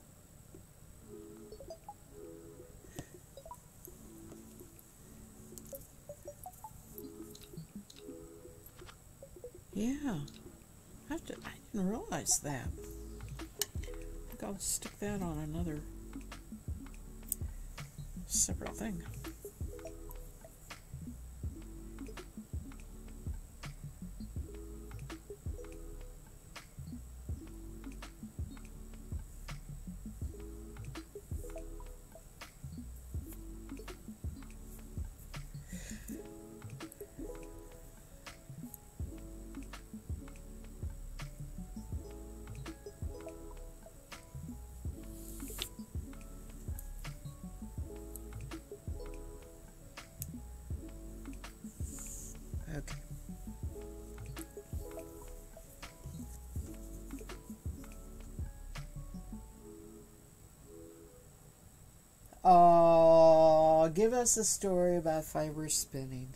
Yeah, I didn't realize that. I think I'll stick that on another separate thing. Okay. Oh, give us a story about fiber spinning.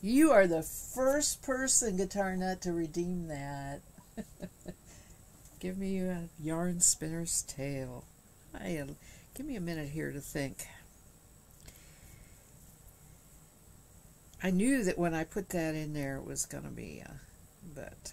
You are the first person, Guitar Nut, to redeem that. Give me a yarn spinner's tale. Give me a minute here to think. I knew that when I put that in there, it was going to be, but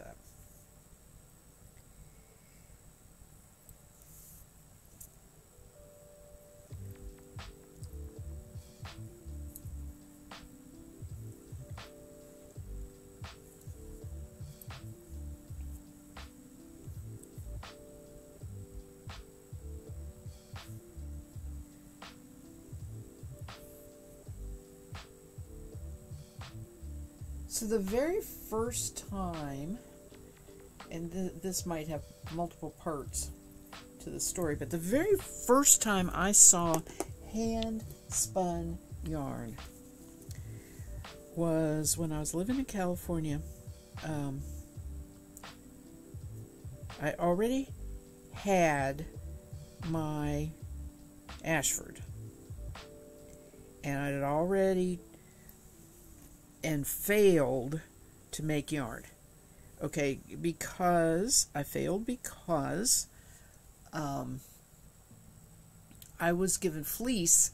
so the very first time, and this might have multiple parts to the story, but the very first time I saw hand spun yarn was when I was living in California. I already had my Ashford, and I had already and failed to make yarn. Okay, because I failed because I was given fleece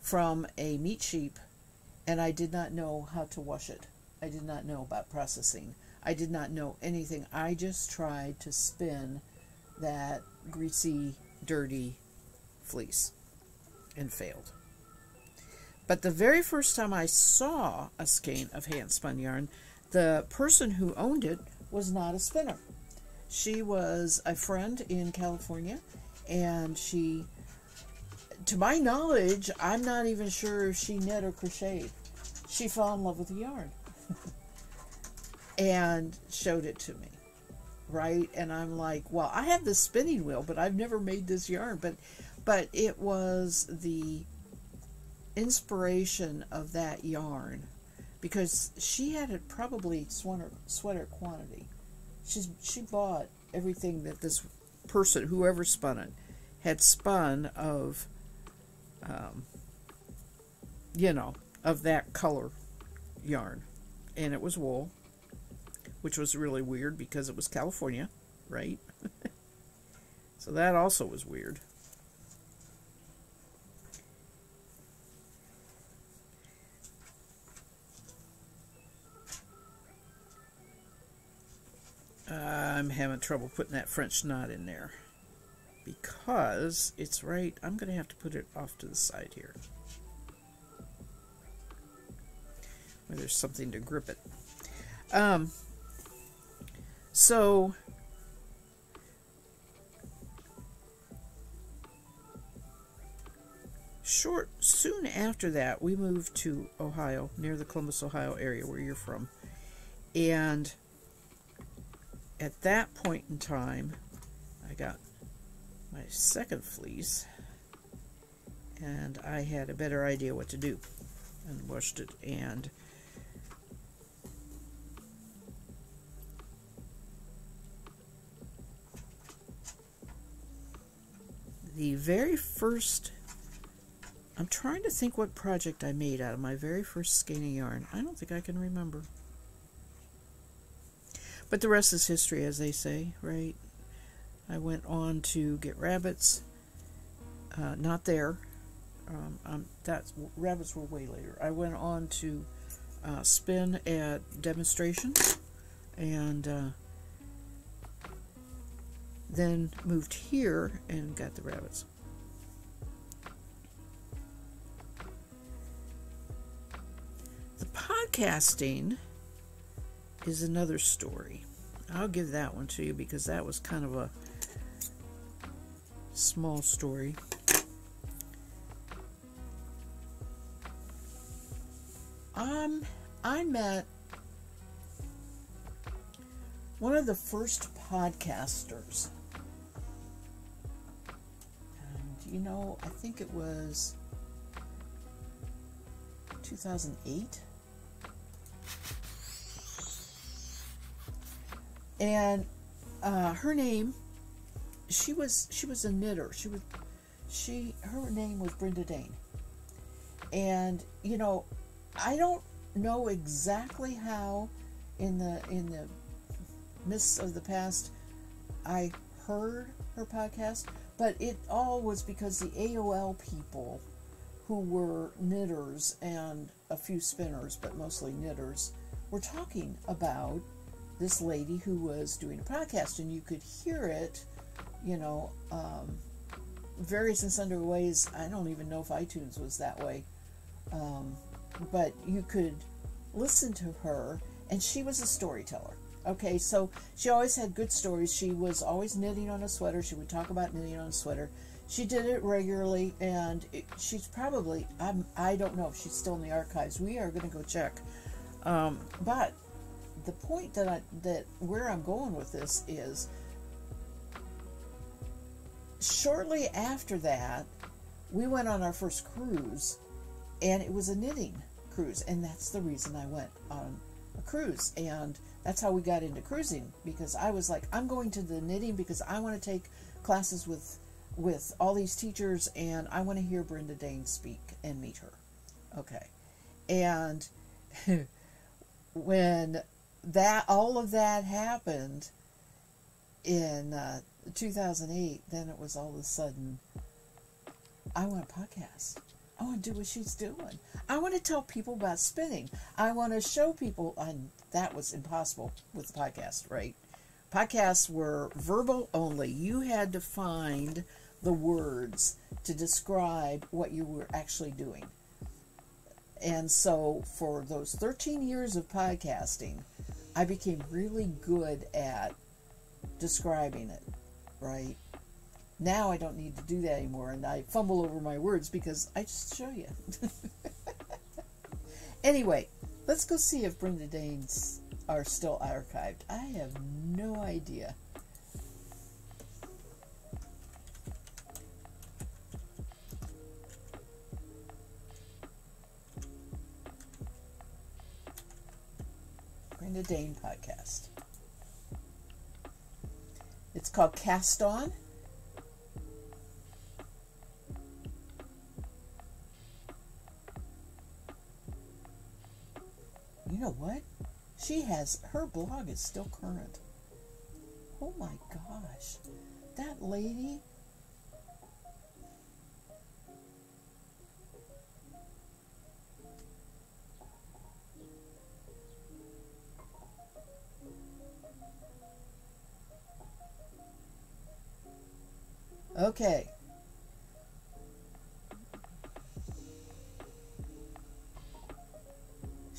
from a meat sheep, and I did not know how to wash it. I did not know about processing. I did not know anything. I just tried to spin that greasy, dirty fleece and failed. But the very first time I saw a skein of hand-spun yarn, the person who owned it was not a spinner. She was a friend in California, and she, to my knowledge, I'm not even sure if she knit or crocheted. She fell in love with the yarn and showed it to me, right? And I'm like, well, I have this spinning wheel, but I've never made this yarn. But it was the inspiration of that yarn, because she had it probably sweater quantity. She bought everything that this person, whoever spun it, had spun of, you know, of that color yarn, and it was wool, which was really weird because it was California, right? So that also was weird. I'm having trouble putting that French knot in there because it's right. I'm going to have to put it off to the side here where there's something to grip it. So soon after that, we moved to Ohio, near the Columbus, Ohio area where you're from, and at that point in time, I got my second fleece, and I had a better idea what to do, and washed it. And the very first, I'm trying to think what project I made out of my very first skein of yarn. I don't think I can remember. But the rest is history, as they say, right? I went on to get rabbits. Not there. Rabbits were way later. I went on to spin at demonstrations, and then moved here and got the rabbits. The podcasting is another story. I'll give that one to you because that was kind of a small story. I met one of the first podcasters. And, I think it was 2008. And her name, she was a knitter. Her name was Brenda Dane. And I don't know exactly how in the mists of the past I heard her podcast, but it all was because the AOL people who were knitters and a few spinners, but mostly knitters, were talking about this lady who was doing a podcast, and you could hear it, various and sundry ways. I don't even know if iTunes was that way. But you could listen to her, and she was a storyteller. Okay, so she always had good stories. She was always knitting on a sweater. She would talk about knitting on a sweater. She did it regularly, and she's probably, I don't know if she's still in the archives. We are going to go check. But the point that where I'm going with this is, shortly after that, we went on our first cruise, and it was a knitting cruise, and that's the reason I went on a cruise, and that's how we got into cruising, because I was like, I'm going to the knitting because I want to take classes with all these teachers, and I want to hear Brenda Dane speak and meet her. Okay. And when all of that happened in 2008, then it was all of a sudden, I want a podcast. I want to do what she's doing. I want to tell people about spinning. I want to show people, and that was impossible with the podcast, right? Podcasts were verbal only. You had to find the words to describe what you were actually doing. And so for those 13 years of podcasting, I became really good at describing it, right? Now I don't need to do that anymore, and I fumble over my words because I just show you. Anyway, let's go see if Brenda Danes are still archived. I have no idea. Brenda Dane podcast. It's called Cast On. You know what? Her blog is still current. Oh my gosh. That lady. Okay.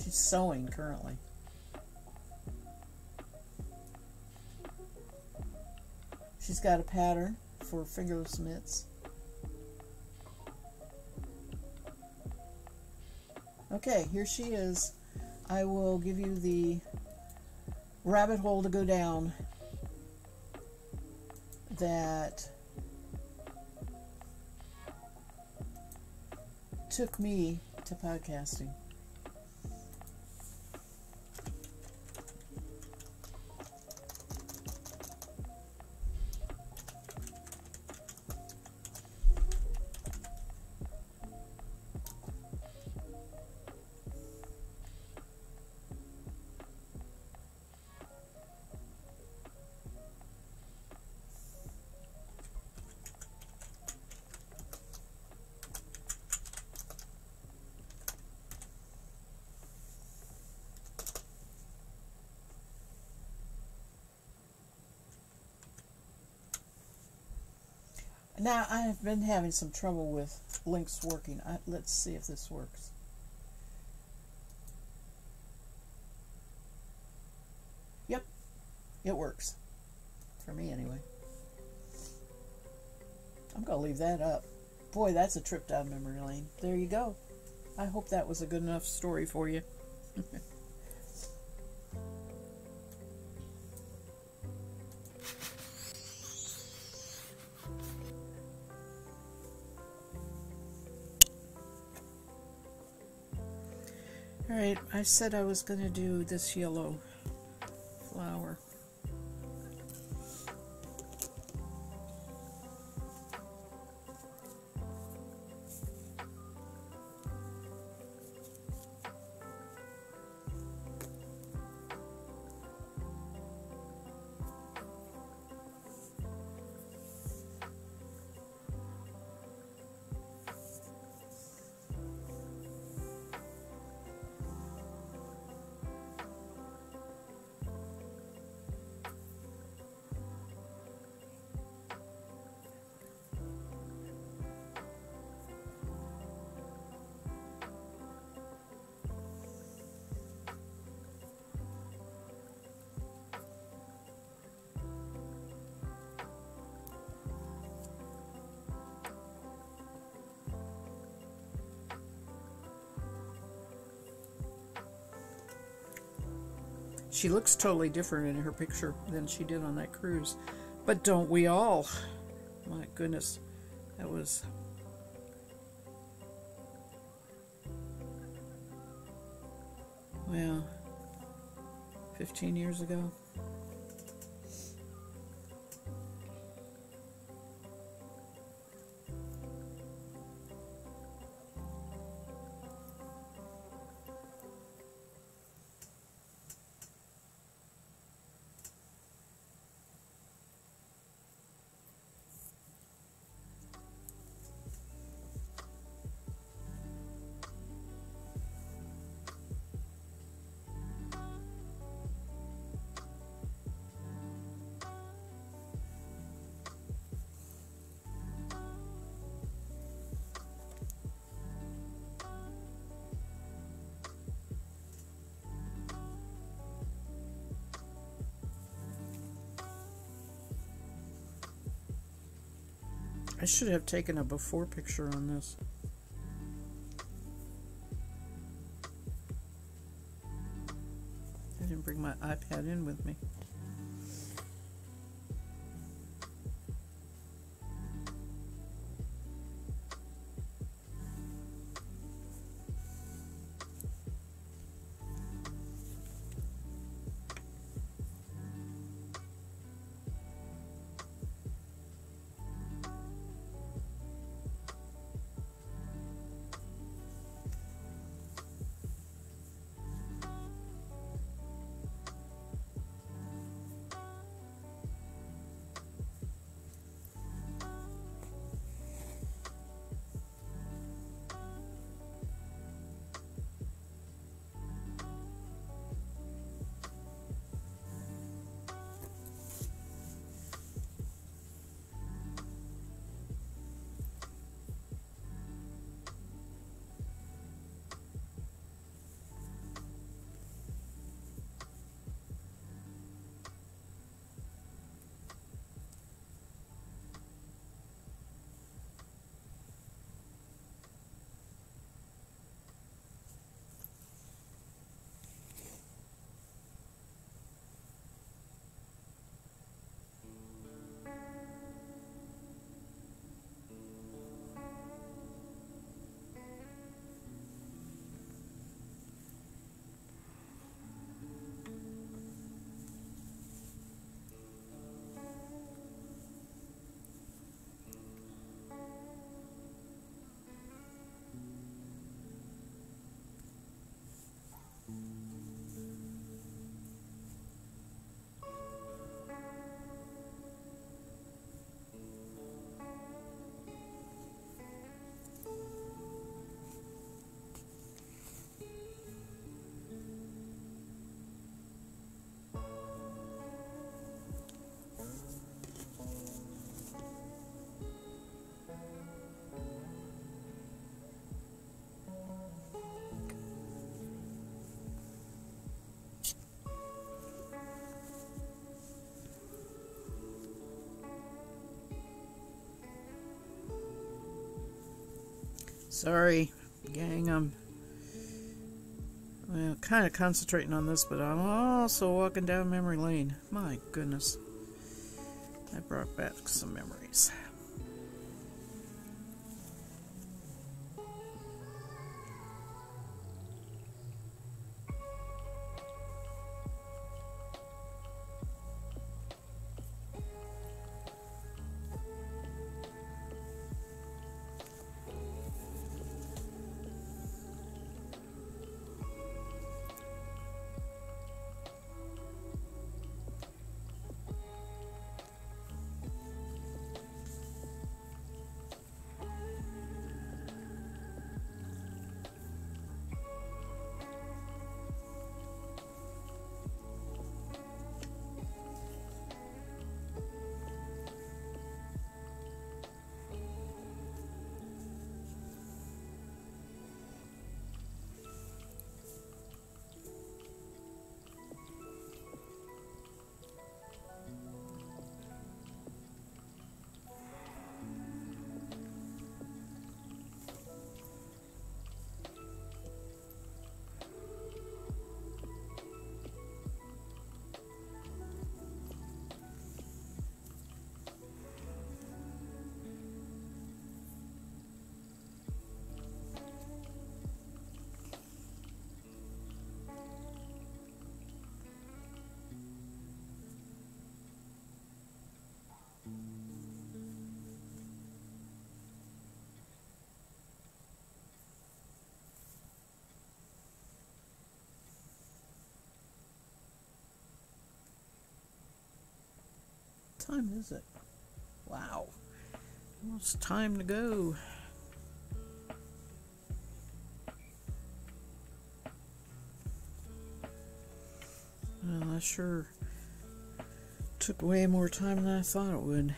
She's sewing currently. She's got a pattern for fingerless mitts. Okay, here she is. I will give you the rabbit hole to go down that took me to podcasting. Now, I've been having some trouble with links working. Let's see if this works. Yep, it works. For me, anyway. I'm going to leave that up. Boy, that's a trip down memory lane. There you go. I hope that was a good enough story for you. Alright, I said I was going to do this yellow flower. She looks totally different in her picture than she did on that cruise. But don't we all? My goodness. That was... well, 15 years ago. I should have taken a before picture on this. I didn't bring my iPad in with me. Sorry, gang, I'm kind of concentrating on this, but I'm also walking down memory lane. My goodness. That brought back some memories. What time is it? Wow. Almost time to go. Well, that sure took way more time than I thought it would.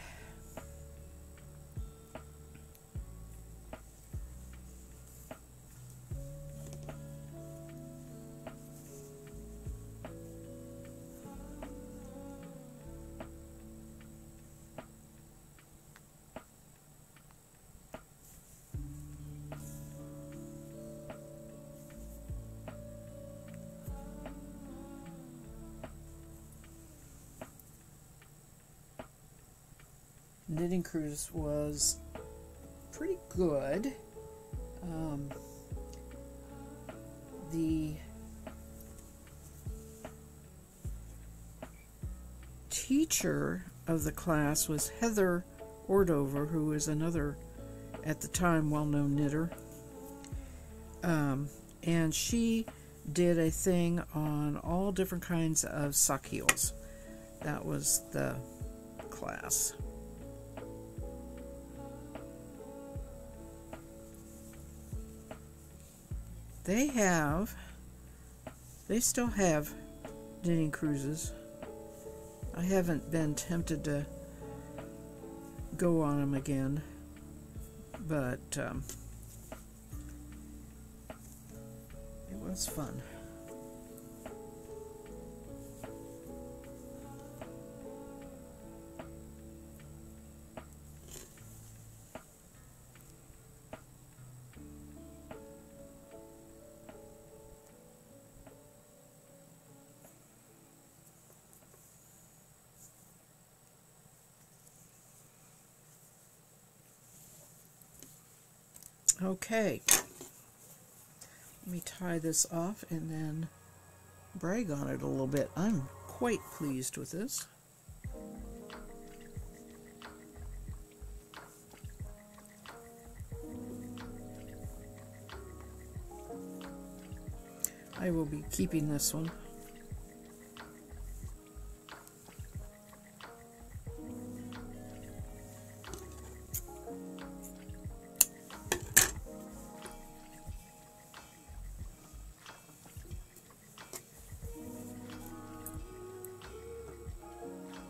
Knitting Cruise was pretty good. The teacher of the class was Heather Ordover, who was another, at the time, well-known knitter. And she did a thing on all different kinds of sock heels. That was the class. They still have knitting cruises. I haven't been tempted to go on them again, but it was fun. Okay, let me tie this off and then brag on it a little bit. I'm quite pleased with this. I will be keeping this one.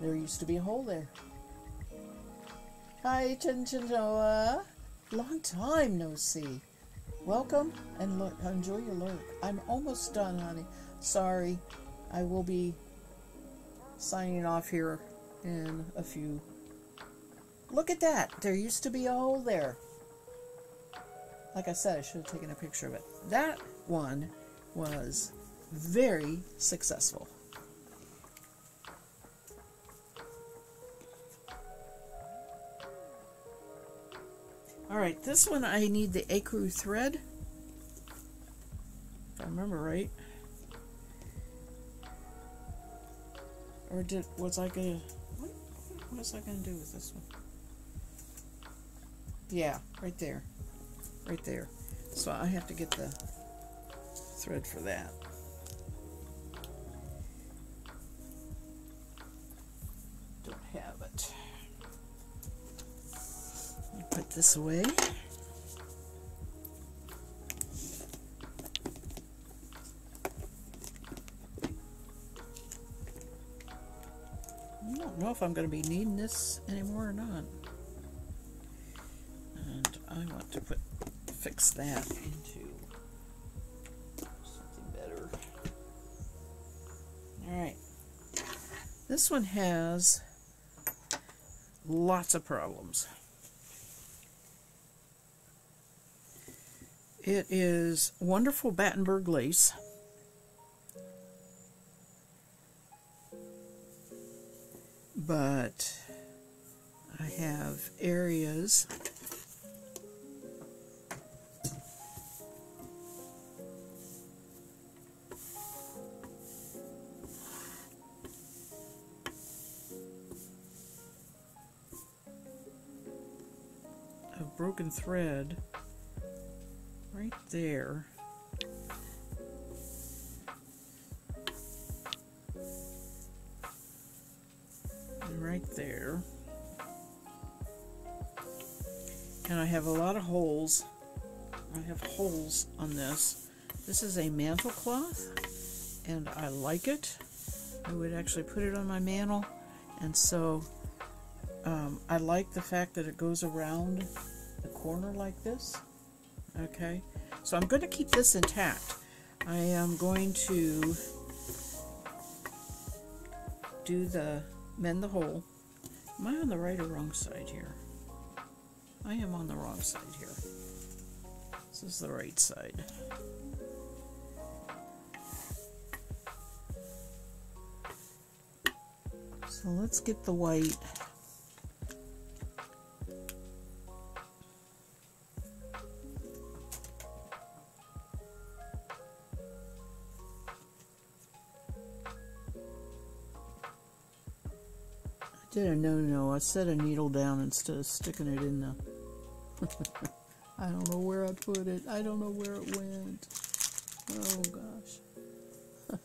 There used to be a hole there. Hi, Chinchinoa. Long time no see. Welcome and enjoy your lurk. I'm almost done, honey. Sorry. I will be signing off here in a few. Look at that. There used to be a hole there. Like I said, I should have taken a picture of it. That one was very successful. Alright, this one I need the ecru thread, if I remember right. Or was I gonna, what was I gonna do with this one? Yeah, right there. Right there. So I have to get the thread for that. Don't have it. Put this away. I don't know if I'm going to be needing this anymore or not. And I want to fix that into something better. Alright. This one has lots of problems. It is wonderful Battenberg lace. But I have areas of broken thread right there. And right there. And I have a lot of holes. I have holes on this. This is a mantle cloth, and I like it. I would actually put it on my mantle, and so I like the fact that it goes around the corner like this. Okay, so I'm going to keep this intact. I am going to do the mend the hole. Am I on the right or wrong side here? I am on the wrong side here. This is the right side. So let's get the white. I did a no-no. I set a needle down instead of sticking it in the... I don't know where I put it. I don't know where it went. Oh, gosh.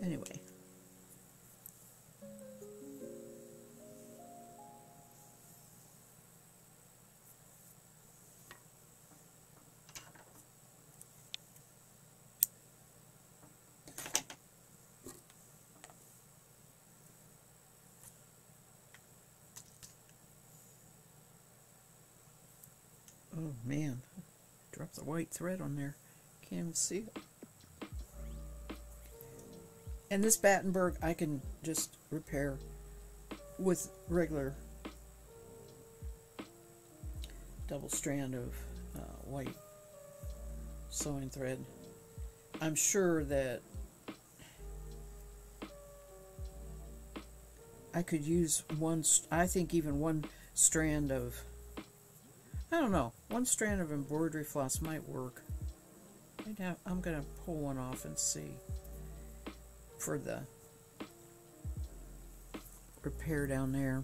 Anyway. Oh man, dropped the white thread on there. Can't even see it. And this Battenberg I can just repair with regular double strand of white sewing thread. I'm sure that I could use one, I think even one strand of, I don't know, one strand of embroidery floss might work. I'm going to pull one off and see for the repair down there.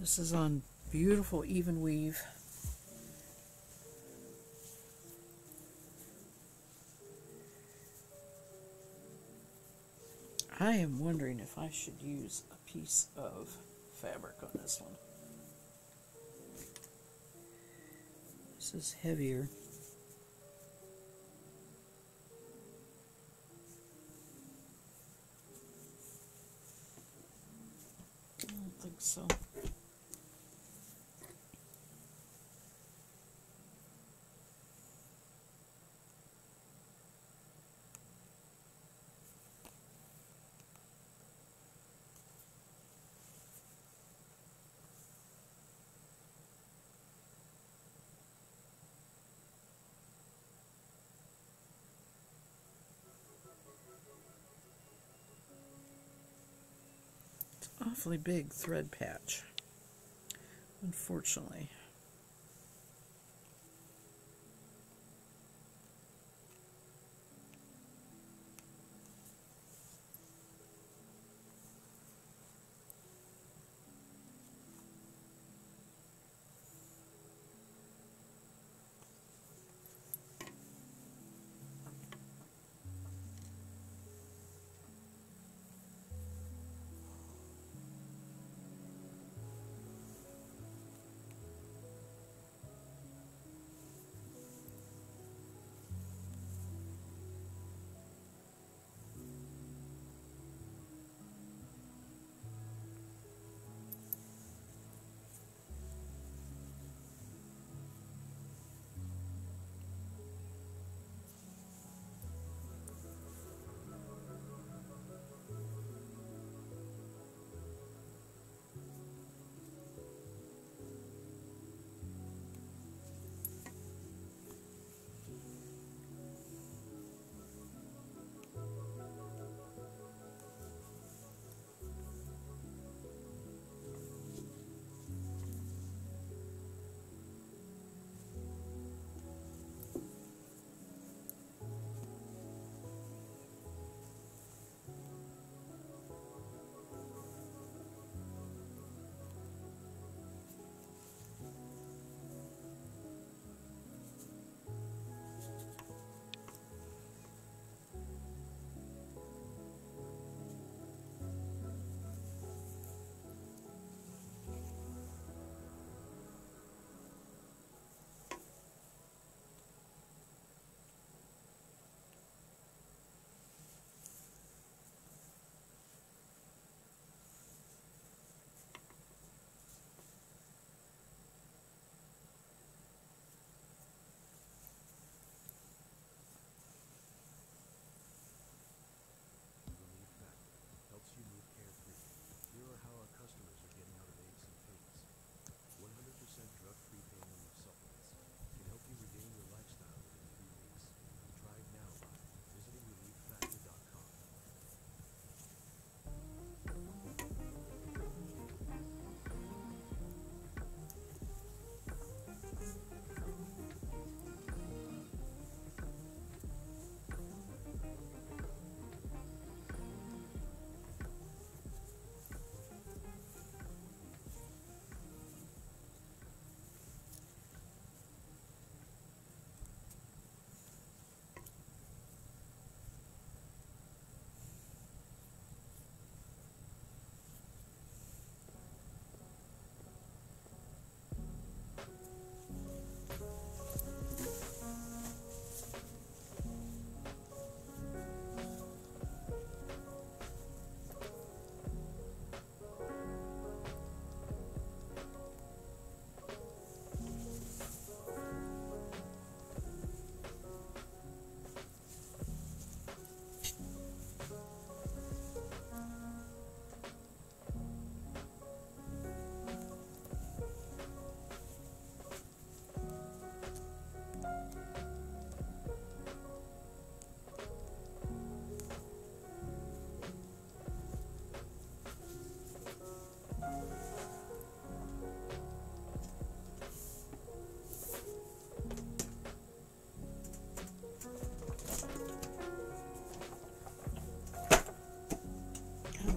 This is on beautiful even weave. I am wondering if I should use a piece of fabric on this one. This is heavier. I don't think so. Awfully big thread patch, unfortunately.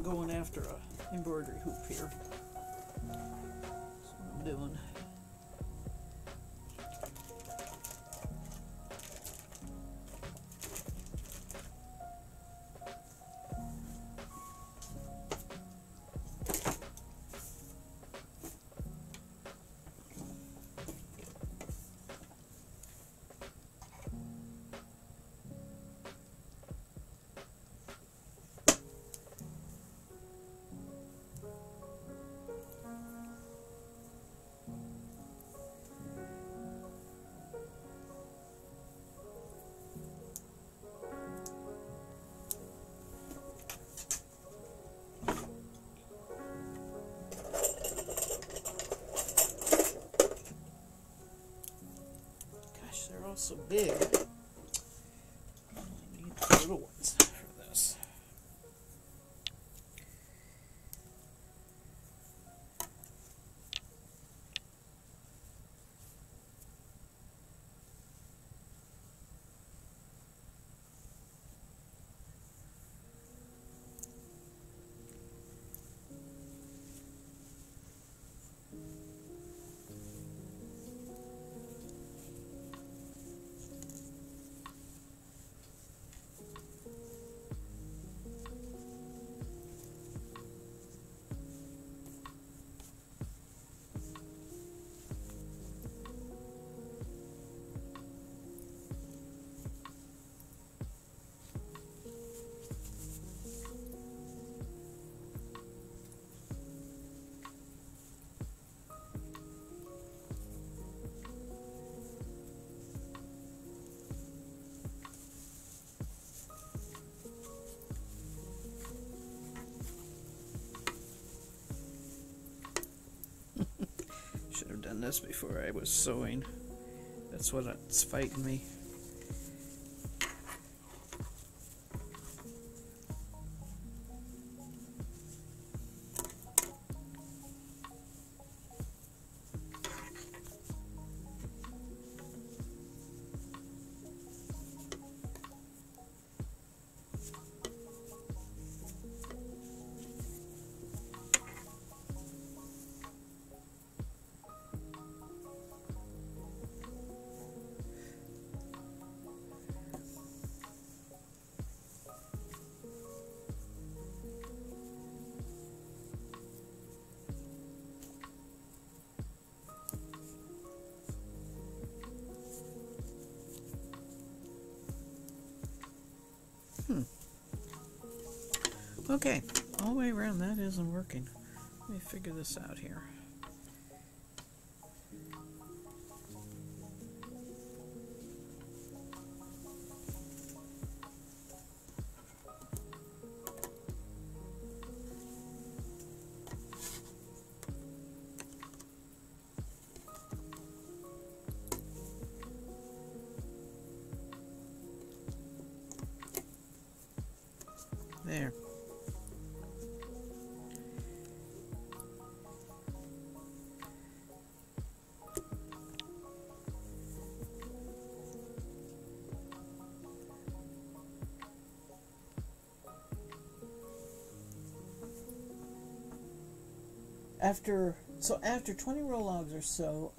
going after a embroidery hoop here. I'm doing. They're all so big. I only need the little ones for this. Should have done this before I was sewing. That's what's fighting me. Okay, all the way around that isn't working. Let me figure this out here. There. After 20 roll logs or so,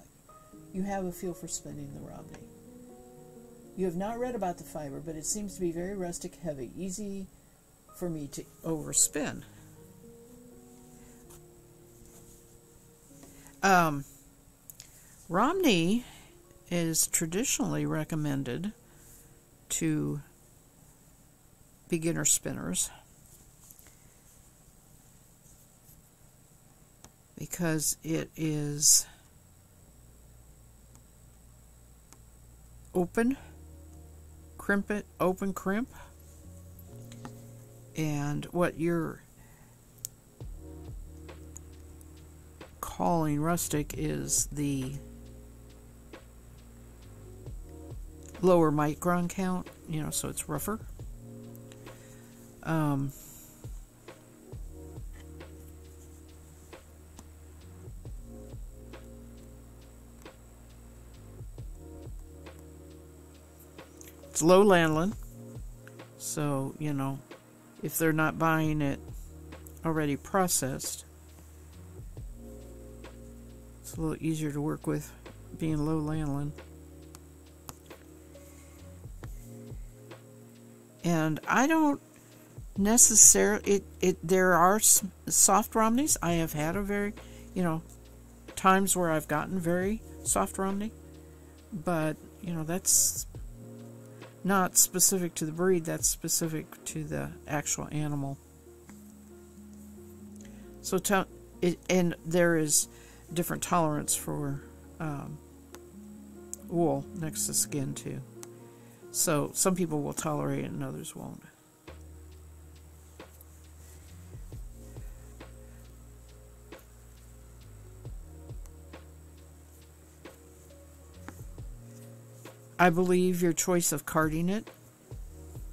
you have a feel for spinning the Romney. You have not read about the fiber, but it seems to be very rustic heavy, easy for me to overspin. Romney is traditionally recommended to beginner spinners because it is open crimp, and what you're calling rustic is the lower micron count, you know, so it's rougher. It's low lanolin, so, you know, if they're not buying it already processed, it's a little easier to work with, being low lanolin. And I don't necessarily, there are soft Romneys. I have had a very, times where I've gotten very soft Romney, but, that's not specific to the breed, that's specific to the actual animal. So, and there is different tolerance for wool next to skin too. So some people will tolerate it and others won't. I believe your choice of carding it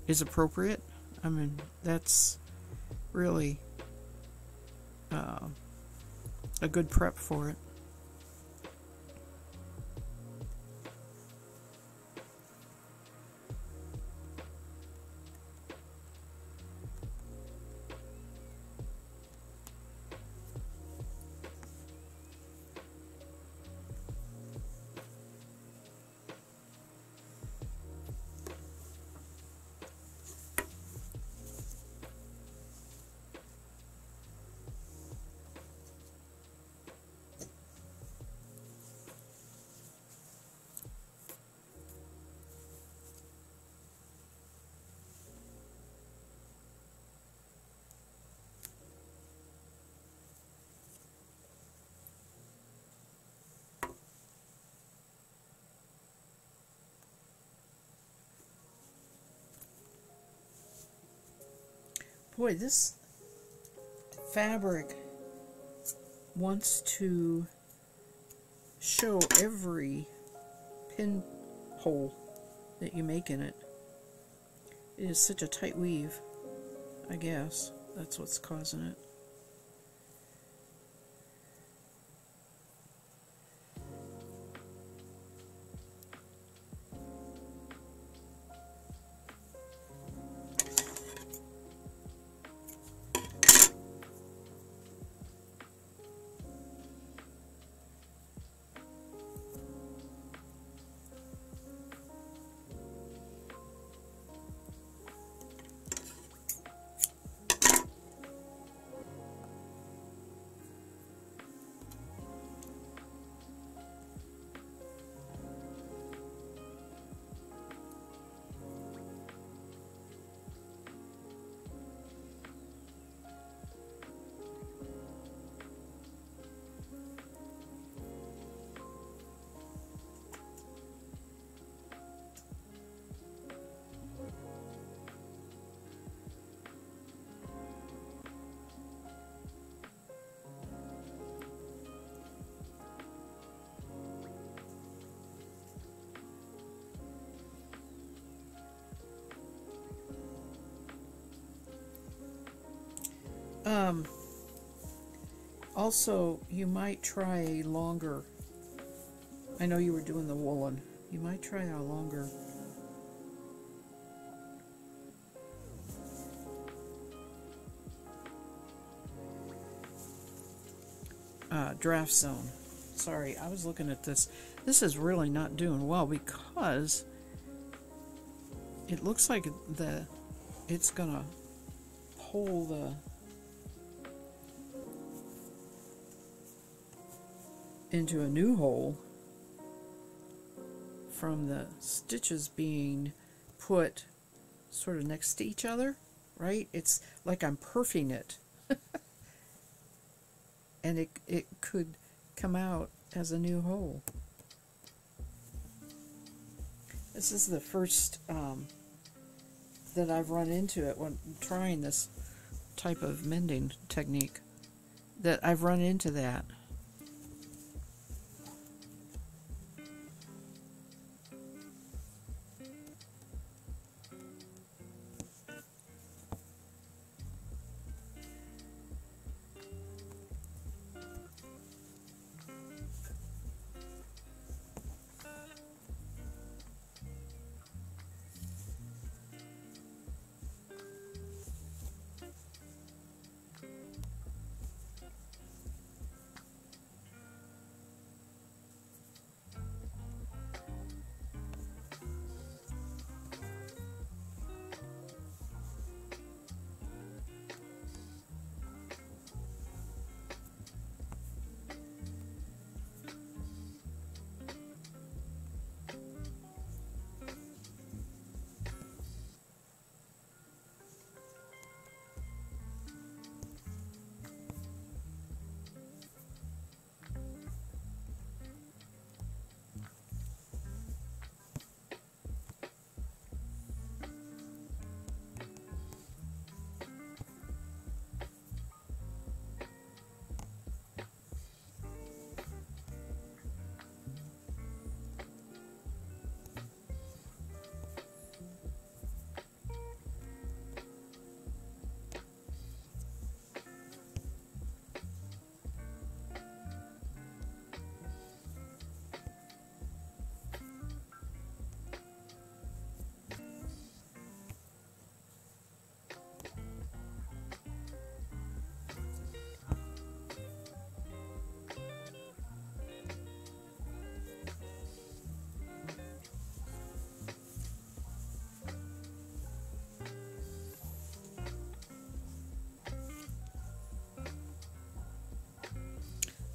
is appropriate. I mean, that's really a good prep for it. Boy, this fabric wants to show every pinhole that you make in it. It is such a tight weave, I guess. That's what's causing it. Also, you might try a longer, I know you were doing the woolen, you might try a longer draft zone. Sorry, I was looking at this. This is really not doing well because it looks like it's gonna pull into a new hole from the stitches being put sort of next to each other, right? It's like I'm perfing it. And it could come out as a new hole. This is the first that I've run into it when trying this type of mending technique, that I've run into that.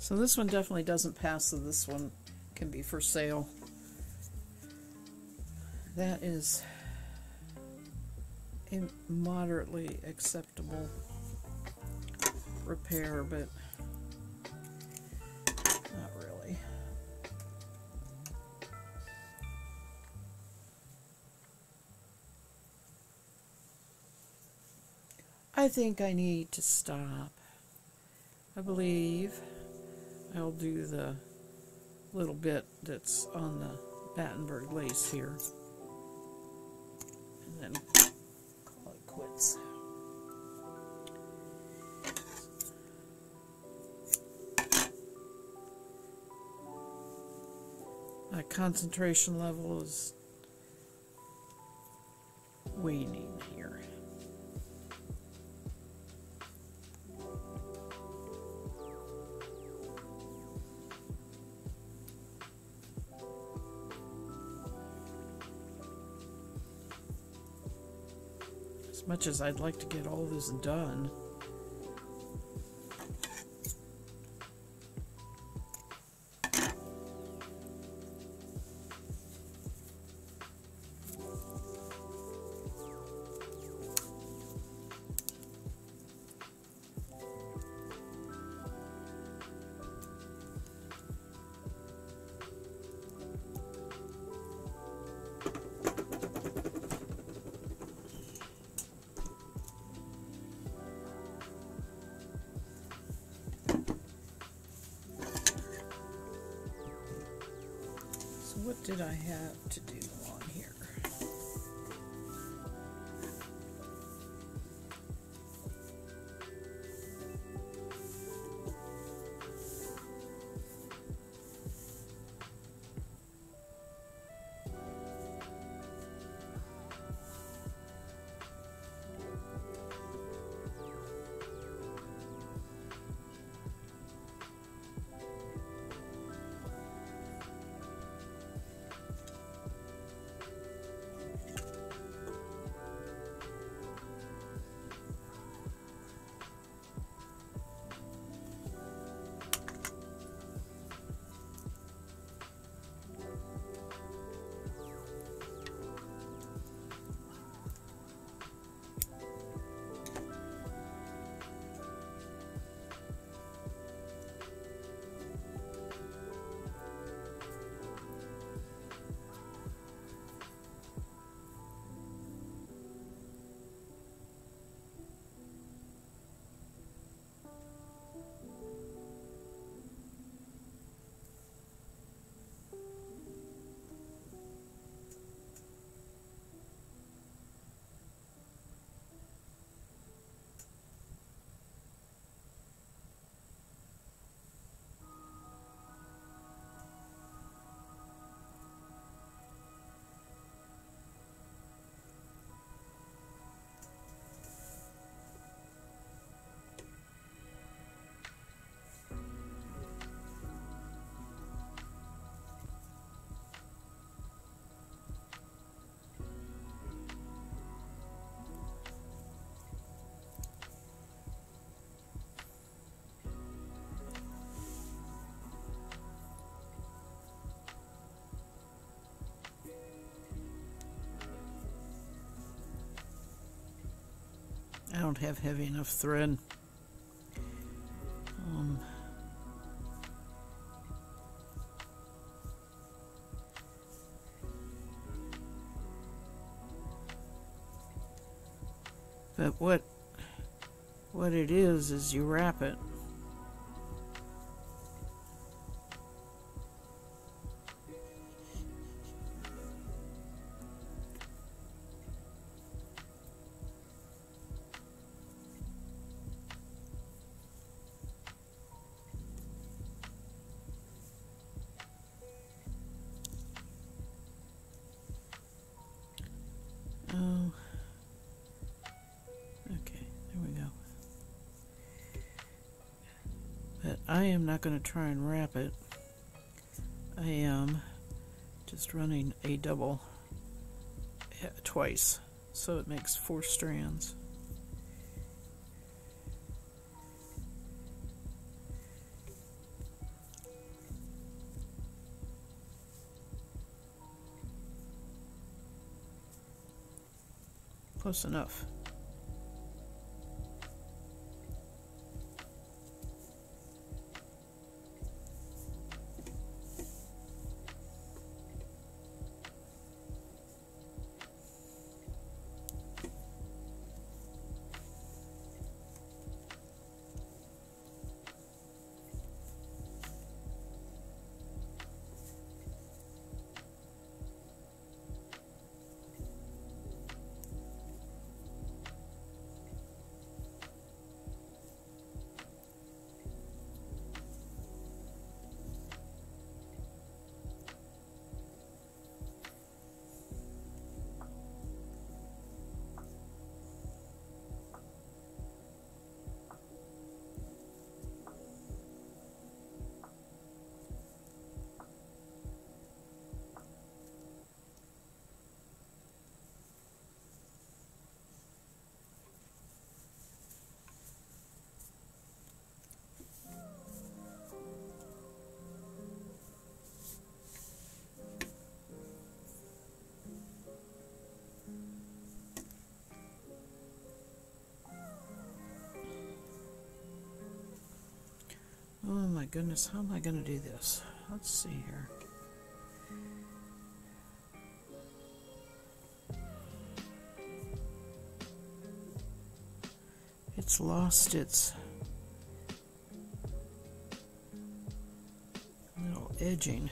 So this one definitely doesn't pass, so this one can be for sale. That is a moderately acceptable repair, but not really. I think I need to stop. I believe I'll do the little bit that's on the Battenberg lace here, and then call it quits. My concentration level is waning here. As much as I'd like to get all this done, what did I have to do on here? I don't have heavy enough thread. But what it is you wrap it. Oh, okay, there we go. But I am not going to try and wrap it. I am just running a double twice, so it makes 4 strands. close enough. Oh my goodness, how am I going to do this? Let's see here. It's lost its little edging.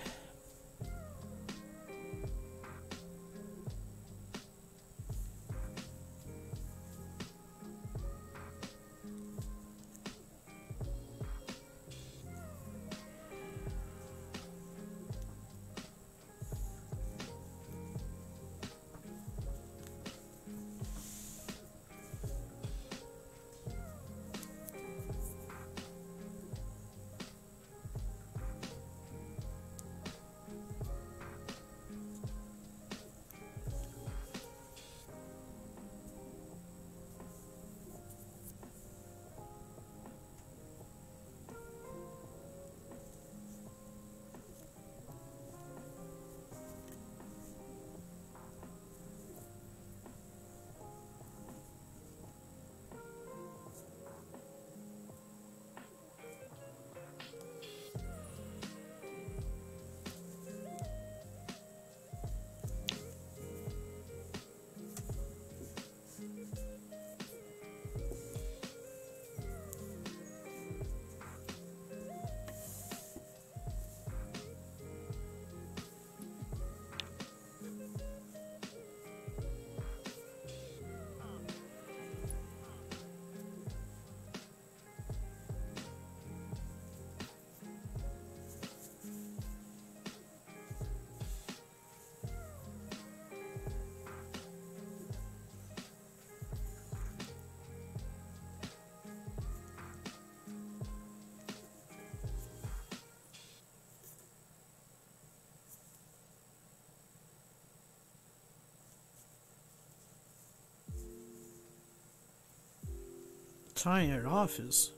Tying it off is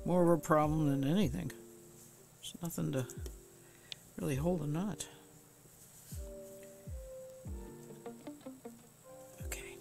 more of a problem than anything. There's nothing to really hold a knot. Okay.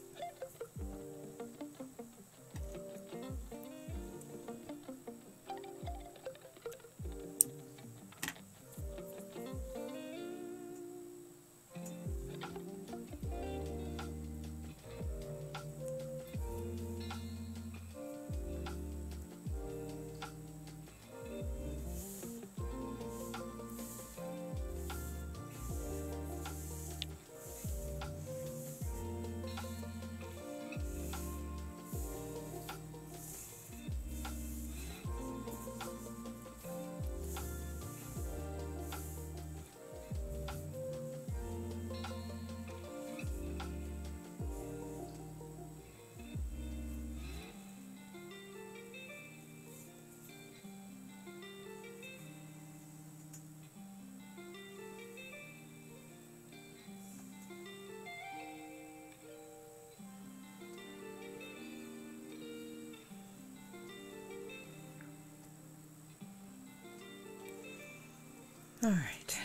All right.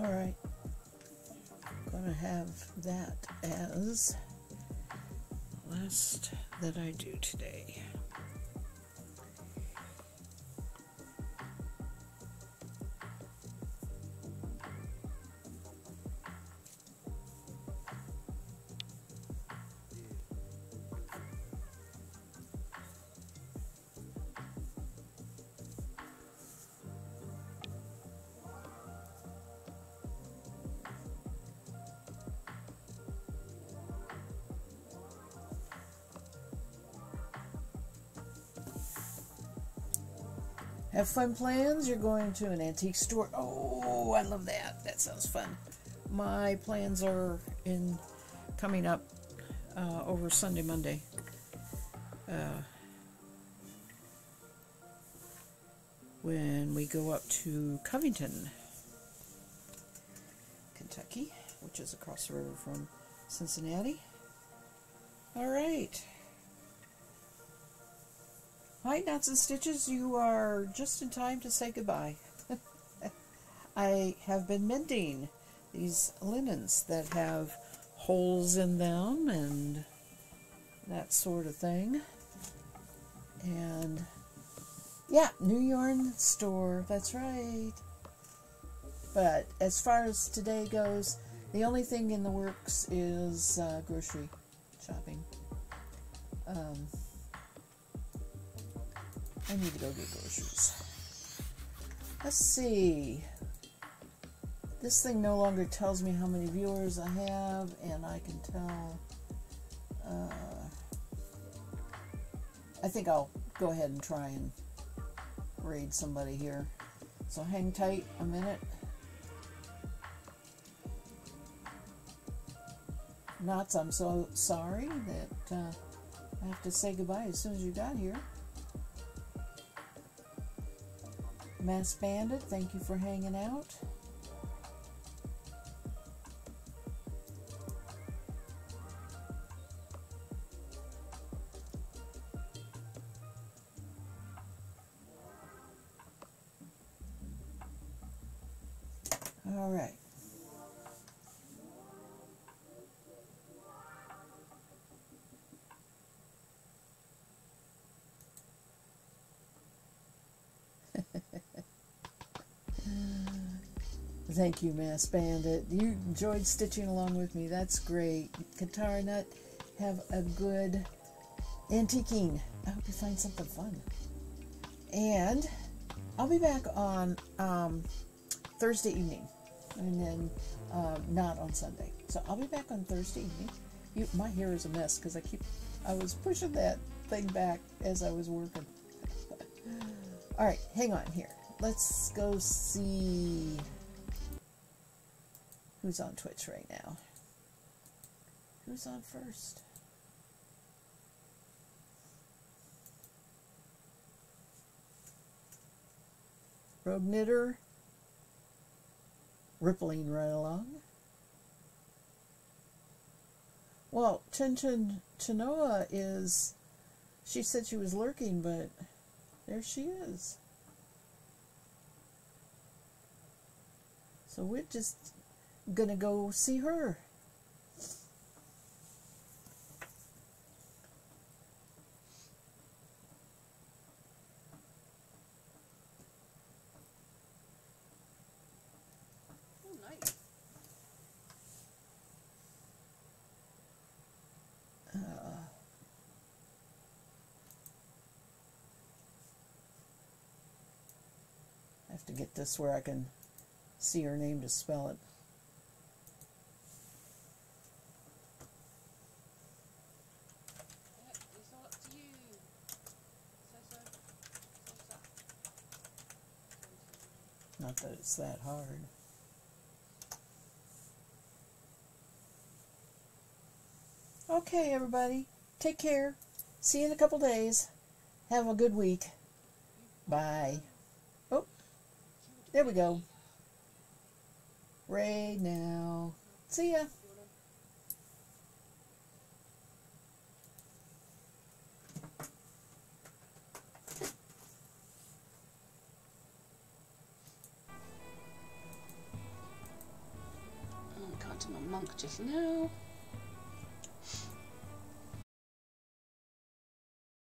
All right. Gonna have that as the last that I do today. have fun plans. You're going to an antique store. Oh, I love that. That sounds fun. My plans are coming up over Sunday, Monday. When we go up to Covington, Kentucky, which is across the river from Cincinnati. All right. Hi, Knots and Stitches. You are just in time to say goodbye. I have been mending these linens that have holes in them and that sort of thing. And yeah, new yarn store, that's right. But as far as today goes, the only thing in the works is grocery shopping. I need to go get groceries. Let's see. This thing no longer tells me how many viewers I have, and I can tell. I think I'll go ahead and try and raid somebody here. So hang tight a minute. Knots, I'm so sorry that I have to say goodbye as soon as you got here. Mass Bandit, thank you for hanging out. All right. Thank you, Mass Bandit. You enjoyed stitching along with me. That's great. Katara Nut, have a good antiquing. I hope you find something fun. And I'll be back on Thursday evening, and then not on Sunday. So I'll be back on Thursday evening. My hair is a mess because I was pushing that thing back as I was working. All right, hang on here. Let's go see who's on Twitch right now. Who's on first? Rogue Knitter, rippling right along. Well, Chinoa is, she said she was lurking, but there she is. So we're just gonna go see her. I have to get this where I can see her name to spell it. It's all up to you. Not that it's that hard. Okay, everybody. Take care. See you in a couple days. Have a good week. Bye. Oh, there we go. Raid now. See ya. sunk just now.